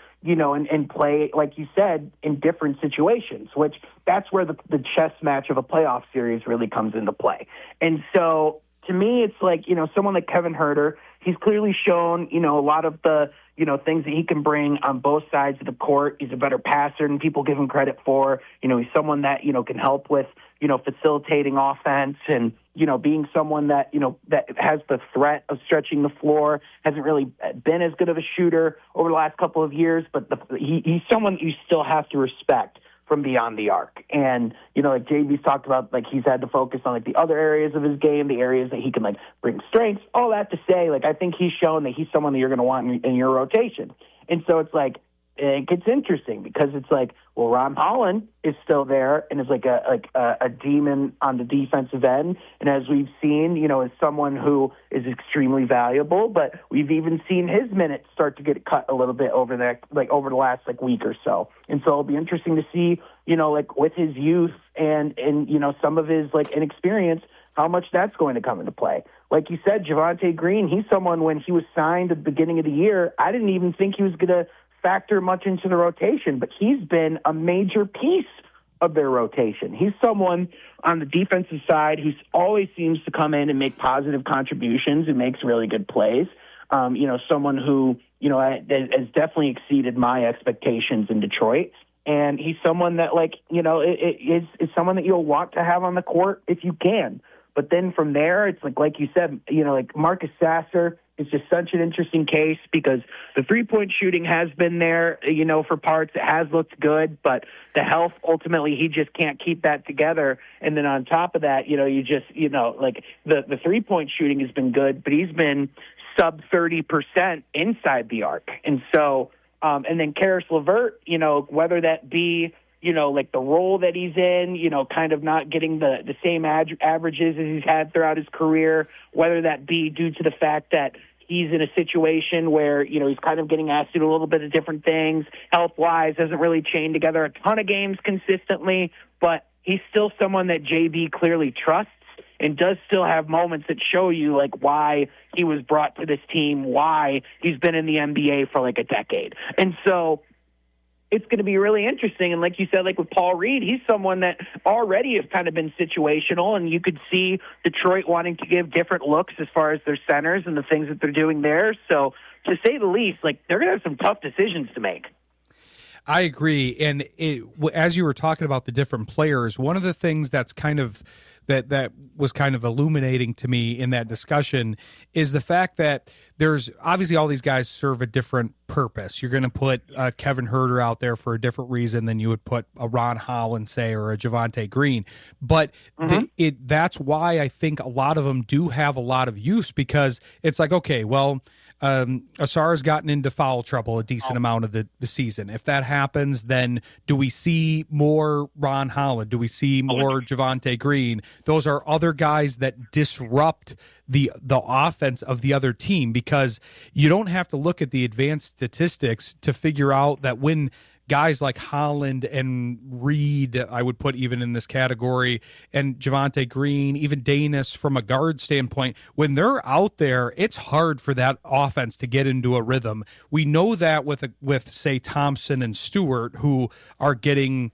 play, like you said, in different situations, which that's where the chess match of a playoff series really comes into play. And so to me, it's like, someone like Kevin Huerter, he's clearly shown, a lot of the, things that he can bring on both sides of the court. He's a better passer than people give him credit for. He's someone that, can help with, facilitating offense and, being someone that, that has the threat of stretching the floor, hasn't really been as good of a shooter over the last couple of years, but he's someone you still have to respect from beyond the arc. And, like JB's talked about, like he's had to focus on like the other areas of his game, the areas that he can like bring strengths, all that to say, like, I think he's shown that he's someone that you're going to want in your rotation. And so it's like, it gets interesting because it's like, well, Ron Holland is still there and is like a demon on the defensive end. And as we've seen, is someone who is extremely valuable, but we've even seen his minutes start to get cut a little bit over the last week or so. And so it'll be interesting to see, with his youth and some of his inexperience, how much that's going to come into play. Like you said, Javonte Green, he's someone when he was signed at the beginning of the year, I didn't even think he was going to factor much into the rotation, but he's been a major piece of their rotation. He's someone on the defensive side who always seems to come in and make positive contributions and makes really good plays. Someone who, has definitely exceeded my expectations in Detroit. And he's someone that is someone that you'll want to have on the court if you can. But then from there, it's like you said, Marcus Sasser is just such an interesting case because the 3-point shooting has been there, for parts. It has looked good, but the health, ultimately, he just can't keep that together. And then on top of that, the 3-point shooting has been good, but he's been sub 30% inside the arc. And so And then Karis LeVert, whether that be, like the role that he's in, kind of not getting the same averages as he's had throughout his career, whether that be due to the fact that he's in a situation where, he's kind of getting asked to do a little bit of different things, health-wise, hasn't really chained together a ton of games consistently, but he's still someone that JB clearly trusts and does still have moments that show you, like, why he was brought to this team, why he's been in the NBA for, like, a decade. And so it's going to be really interesting. And like you said, like with Paul Reed, he's someone that already has kind of been situational, and you could see Detroit wanting to give different looks as far as their centers and the things that they're doing there. So to say the least, like, they're going to have some tough decisions to make. I agree. And as you were talking about the different players, one of the things that's kind of that was kind of illuminating to me in that discussion is the fact that there's obviously all these guys serve a different purpose. You're going to put Kevin Huerter out there for a different reason than you would put a Ron Holland, say, or a Javonte Green. But that's why I think a lot of them do have a lot of use, because it's like, okay, well, Asar's gotten into foul trouble a decent amount of the season. If that happens, then do we see more Ron Holland? Do we see more Javonte Green? Those are other guys that disrupt the offense of the other team, because you don't have to look at the advanced statistics to figure out that when guys like Holland and Reed, I would put even in this category, and Javonte Green, even Danis from a guard standpoint, when they're out there, it's hard for that offense to get into a rhythm. We know that with say Thompson and Stewart, who are getting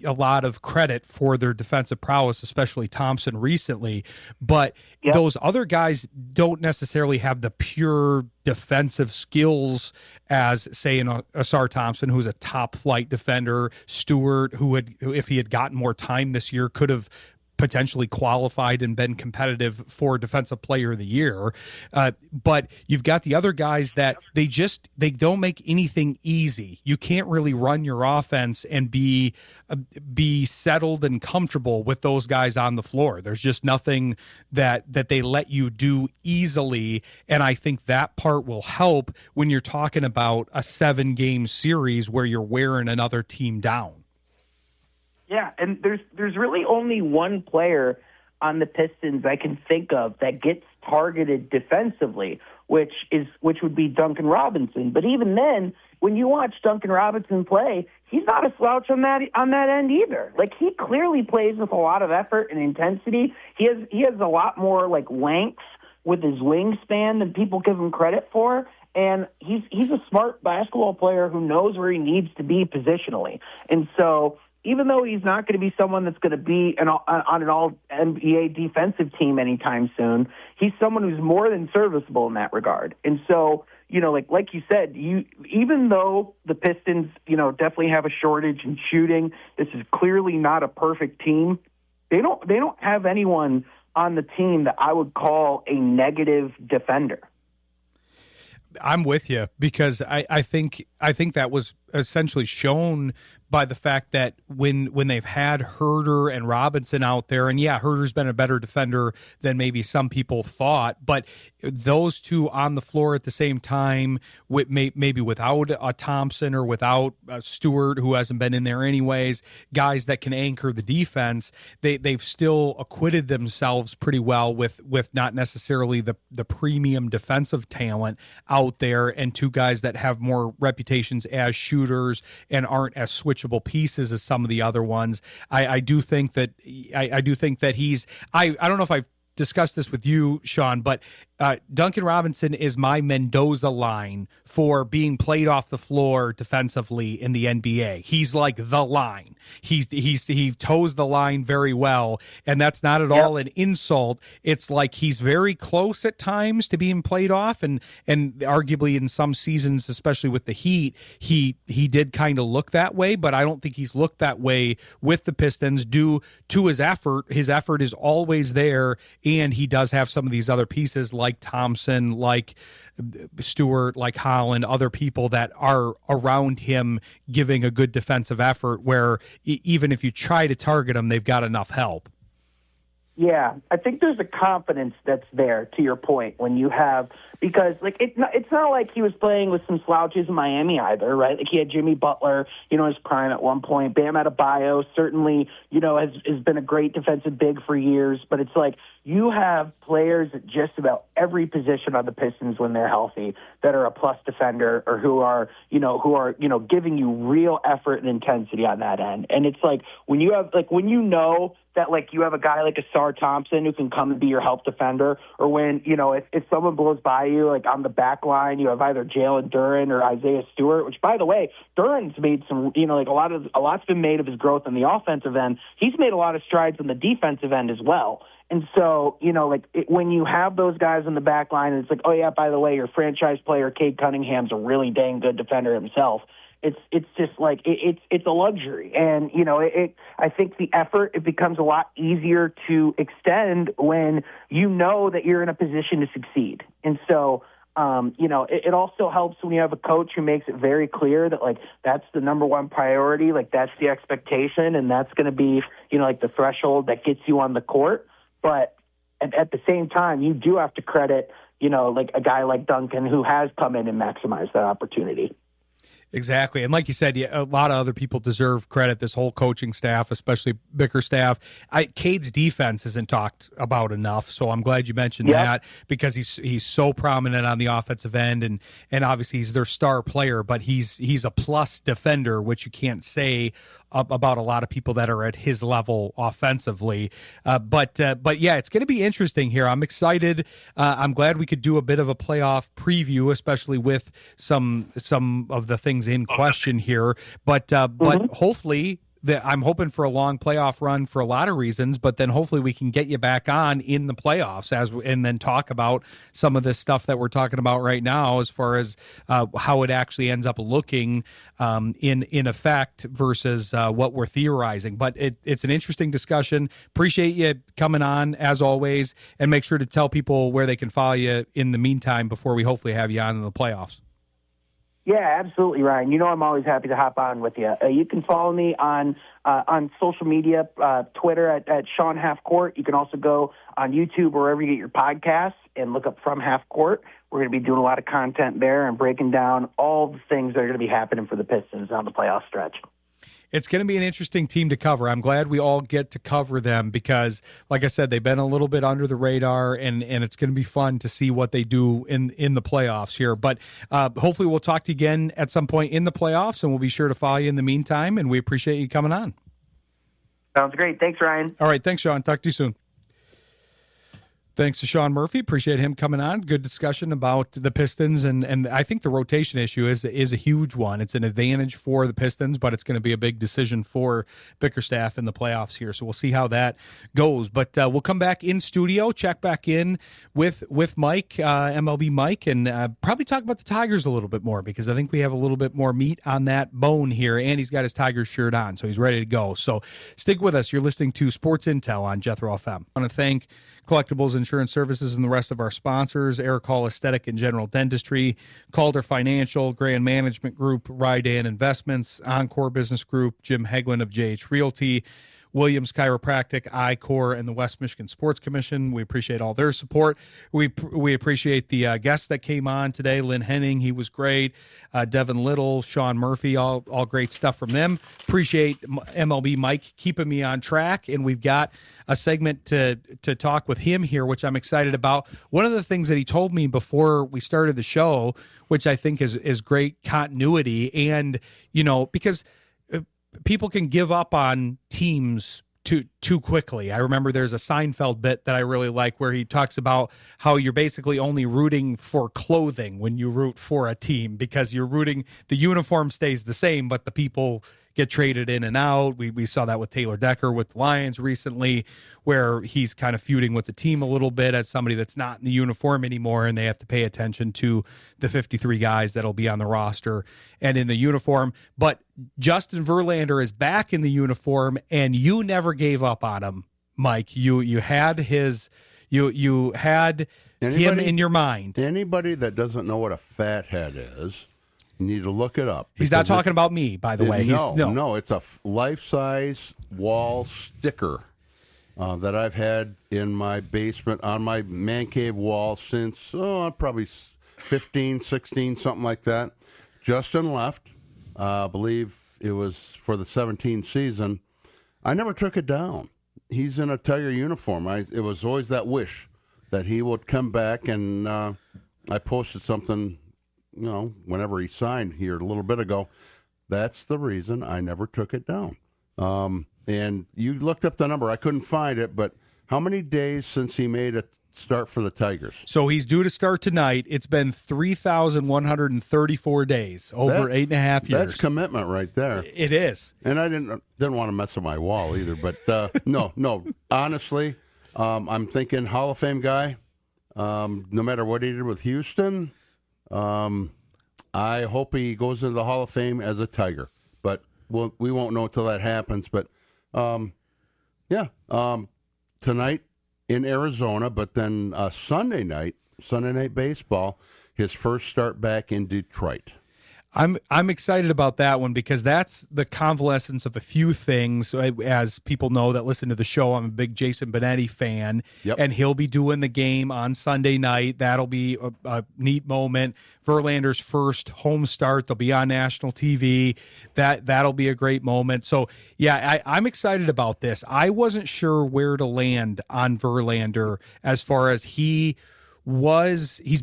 a lot of credit for their defensive prowess, especially Thompson recently, but those other guys don't necessarily have the pure defensive skills as, say, an Asar Thompson, who's a top flight defender, Stewart, who if he had gotten more time this year, could have potentially qualified and been competitive for Defensive Player of the Year. But you've got the other guys that they don't make anything easy. You can't really run your offense and be settled and comfortable with those guys on the floor. There's just nothing that they let you do easily. And I think that part will help when you're talking about a 7-game series where you're wearing another team down. Yeah, and there's really only one player on the Pistons I can think of that gets targeted defensively, which would be Duncan Robinson. But even then, when you watch Duncan Robinson play, he's not a slouch on that end either. Like, he clearly plays with a lot of effort and intensity. He has a lot more like length with his wingspan than people give him credit for. And he's a smart basketball player who knows where he needs to be positionally. And so, even though he's not going to be someone that's going to be on an all-NBA defensive team anytime soon, he's someone who's more than serviceable in that regard. And so, like you said, even though the Pistons, definitely have a shortage in shooting, this is clearly not a perfect team. They don't have anyone on the team that I would call a negative defender. I'm with you, because I think that was essentially shown by the fact that when they've had Huerter and Robinson out there, and Huerter's been a better defender than maybe some people thought, but those two on the floor at the same time, maybe without a Thompson or without a Stewart, who hasn't been in there anyways, guys that can anchor the defense, they've still acquitted themselves pretty well with not necessarily the premium defensive talent out there, and two guys that have more reputations as shooters and aren't as switchable pieces as some of the other ones. I do think that he's I don't know if I've discussed this with you, Sean, but Duncan Robinson is my Mendoza line for being played off the floor defensively in the NBA. He's like the line. He toes the line very well, and that's not at all an insult. It's like he's very close at times to being played off, and arguably in some seasons, especially with the Heat, he did kind of look that way, but I don't think he's looked that way with the Pistons due to his effort. His effort is always there, and he does have some of these other pieces like Thompson, like Stewart, like Holland, other people that are around him giving a good defensive effort where even if you try to target them, they've got enough help. Yeah, I think there's a confidence that's there, to your point, when you have because like it's not like he was playing with some slouches in Miami either, right? Like he had Jimmy Butler, his prime at one point. Bam Adebayo certainly, has been a great defensive big for years, but it's like you have players at just about every position on the Pistons when they're healthy that are a plus defender or who are giving you real effort and intensity on that end. And it's like when you have that like you have a guy like Asar Thompson who can come and be your help defender, or when if someone blows by you like on the back line, you have either Jalen Duren or Isaiah Stewart. Which, by the way, Duren's made some a lot's been made of his growth on the offensive end. He's made a lot of strides on the defensive end as well. And so, when you have those guys in the back line, it's like, oh yeah, by the way, your franchise player Cade Cunningham's a really dang good defender himself. It's just like it's a luxury, and I think the effort, it becomes a lot easier to extend when you know that you're in a position to succeed. And so it also helps when you have a coach who makes it very clear that like that's the number one priority, like that's the expectation, and that's going to be like the threshold that gets you on the court. But at the same time, you do have to credit like a guy like Duncan who has come in and maximized that opportunity. Exactly. And like you said, a lot of other people deserve credit, this whole coaching staff, especially Bickerstaff. Cade's defense isn't talked about enough, so I'm glad you mentioned that, because he's so prominent on the offensive end, and obviously he's their star player, but he's a plus defender, which you can't say about a lot of people that are at his level offensively. But yeah, it's going to be interesting here. I'm excited. I'm glad we could do a bit of a playoff preview, especially with some of the things in question here. But hopefully, I'm hoping for a long playoff run for a lot of reasons, but then hopefully we can get you back on in the playoffs and then talk about some of this stuff that we're talking about right now, as far as how it actually ends up looking in effect versus what we're theorizing. But it's an interesting discussion. Appreciate you coming on as always, and make sure to tell people where they can follow you in the meantime before we hopefully have you on in the playoffs. Yeah, absolutely, Ryan. I'm always happy to hop on with you. You can follow me on social media, Twitter at Sean Half Court. You can also go on YouTube, wherever you get your podcasts, and look up From Half Court. We're going to be doing a lot of content there and breaking down all the things that are going to be happening for the Pistons on the playoff stretch. It's going to be an interesting team to cover. I'm glad we all get to cover them because, like I said, they've been a little bit under the radar, and it's going to be fun to see what they do in the playoffs here. But hopefully we'll talk to you again at some point in the playoffs, and we'll be sure to follow you in the meantime, and we appreciate you coming on. Sounds great. Thanks, Ryan. All right. Thanks, Sean. Talk to you soon. Thanks to Sean Murphy. Appreciate him coming on. Good discussion about the Pistons, and I think the rotation issue is a huge one. It's an advantage for the Pistons, but it's going to be a big decision for Bickerstaff in the playoffs here. So we'll see how that goes. But we'll come back in studio, check back in with Mike, MLB Mike, and probably talk about the Tigers a little bit more, because I think we have a little bit more meat on that bone here, and he's got his Tigers shirt on, so he's ready to go. So stick with us. You're listening to Sports Intel on Jethro FM. I want to thank Collectibles Insurance Services and the rest of our sponsors: Eric Hall Aesthetic and General Dentistry, Calder Financial, Grand Management Group, Rydan Investments, Encore Business Group, Jim Heglin of JH Realty, Williams Chiropractic, I-Core, and the West Michigan Sports Commission. We appreciate all their support. We appreciate the guests that came on today. Lynn Henning, he was great. Devin Little, Sean Murphy, all great stuff from them. Appreciate MLB Mike keeping me on track, and we've got a segment to talk with him here, which I'm excited about. One of the things that he told me before we started the show, which I think is great continuity, and because people can give up on teams too quickly. I remember there's a Seinfeld bit that I really like where he talks about how you're basically only rooting for clothing when you root for a team, because the uniform stays the same, but the people get traded in and out. We saw that with Taylor Decker with the Lions recently, where he's kind of feuding with the team a little bit as somebody that's not in the uniform anymore, and they have to pay attention to the 53 guys that'll be on the roster and in the uniform. But Justin Verlander is back in the uniform, and you never gave up on him, Mike. You had you had him in your mind. Anybody that doesn't know what a fathead is, you need to look it up. He's not talking about me, by the way. No, it's a life-size wall sticker that I've had in my basement on my man cave wall since, probably 15, 16, something like that. Justin left. I believe it was for the 17 season. I never took it down. He's in a Tiger uniform. It was always that wish that he would come back, and I posted something, whenever he signed here a little bit ago. That's the reason I never took it down. And you looked up the number. I couldn't find it, but how many days since he made a start for the Tigers? So he's due to start tonight. It's been 3,134 days, over 8.5 years. That's commitment right there. It is. And I didn't want to mess with my wall either, but no. Honestly, I'm thinking Hall of Fame guy. No matter what he did with Houston, I hope he goes into the Hall of Fame as a Tiger. But we won't know until that happens. But tonight in Arizona, but then Sunday night baseball, his first start back in Detroit. I'm excited about that one because that's the convalescence of a few things. As people know that listen to the show, I'm a big Jason Benetti fan, and he'll be doing the game on Sunday night. That'll be a neat moment. Verlander's first home start. They'll be on national TV. That'll be a great moment. So, yeah, I'm excited about this. I wasn't sure where to land on Verlander as far as he's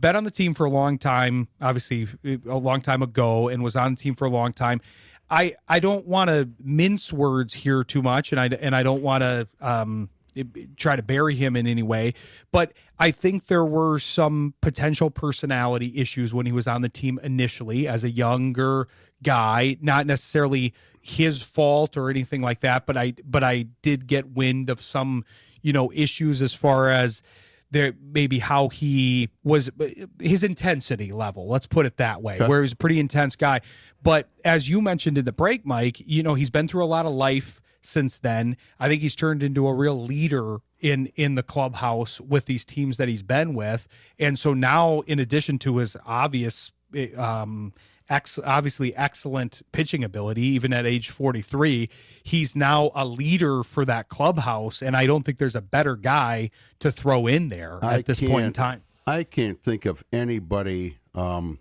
been on the team for a long time, obviously a long time ago, and was on the team for a long time. I don't want to mince words here too much, and I don't want to try to bury him in any way, but I think there were some potential personality issues when he was on the team initially as a younger guy, not necessarily his fault or anything like that, but I did get wind of some, issues as far as there maybe how he was, his intensity level, let's put it that way, where he was a pretty intense guy. But as you mentioned in the break, Mike, he's been through a lot of life since then. I think he's turned into a real leader in the clubhouse with these teams that he's been with. And so now, in addition to his obviously excellent pitching ability, even at age 43, he's now a leader for that clubhouse, and I don't think there's a better guy to throw in there at this point in time. I can't think of anybody. Grew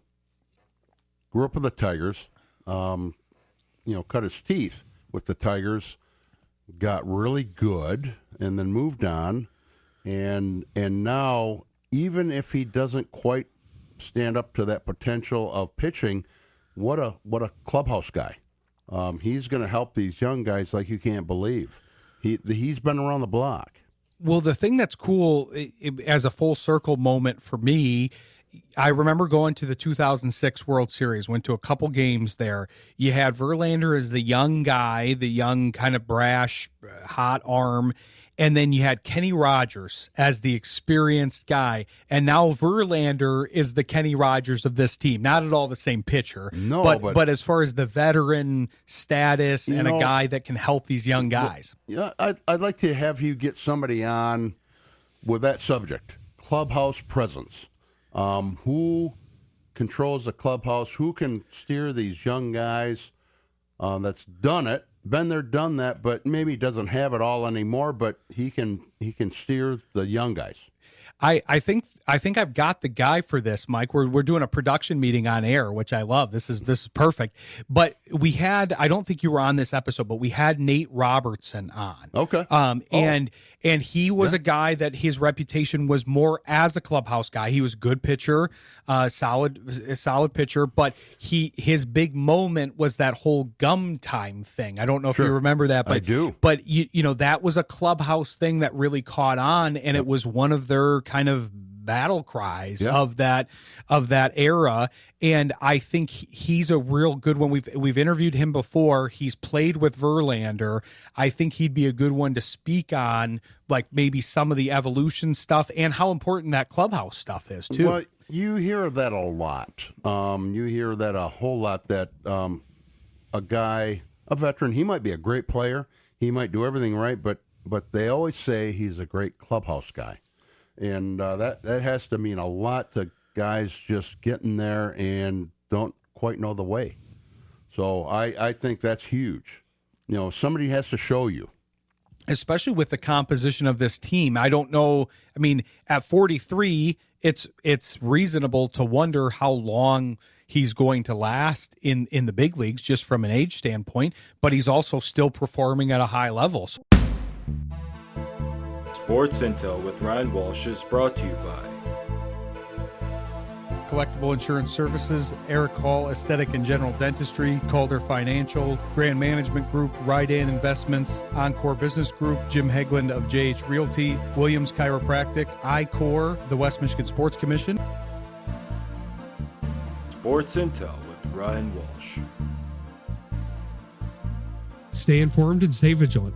up with the Tigers, cut his teeth with the Tigers, got really good, and then moved on, and now, even if he doesn't quite stand up to that potential of pitching, what a clubhouse guy. He's going to help these young guys like you can't believe. He's been around the block. Well, the thing that's cool as a full circle moment for me, I remember going to the 2006 World Series, went to a couple games there. You had Verlander as the young guy, the young kind of brash, hot arm, and then you had Kenny Rogers as the experienced guy. And now Verlander is the Kenny Rogers of this team. Not at all the same pitcher, but as far as the veteran status and a guy that can help these young guys. Yeah, I'd like to have you get somebody on with that subject, clubhouse presence. Who controls the clubhouse? Who can steer these young guys that's done it? Been there, done that, but maybe doesn't have it all anymore. But he can steer the young guys. I think I've got the guy for this, Mike. We're doing a production meeting on air, which I love. This is perfect. But we had, I don't think you were on this episode, but we had Nate Robertson on. Okay. And he was a guy that his reputation was more as a clubhouse guy. He was a good pitcher, solid pitcher, but his big moment was that whole gum time thing. I don't know if you remember that, but I do. But that was a clubhouse thing that really caught on, and it was one of their kind of battle cries of that era. And I think he's a real good one. We've interviewed him before. He's played with Verlander. I think he'd be a good one to speak on, like maybe some of the evolution stuff and how important that clubhouse stuff is too. Well, you hear that a lot. You hear that a whole lot, that a guy, a veteran, he might be a great player. He might do everything right, but they always say he's a great clubhouse guy. And that has to mean a lot to guys just getting there and don't quite know the way. So I think that's huge. Somebody has to show you. especially with the composition of this team. I don't know. I mean, at 43, it's reasonable to wonder how long he's going to last in the big leagues, just from an age standpoint, but he's also still performing at a high level. Sports Intel with Ryan Walsh is brought to you by Collectible Insurance Services, Eric Hall Aesthetic and General Dentistry, Calder Financial, Grand Management Group, Rydan Investments, Encore Business Group, Jim Hegland of JH Realty, Williams Chiropractic, I-Core, the West Michigan Sports Commission. Sports Intel with Ryan Walsh. Stay informed and stay vigilant.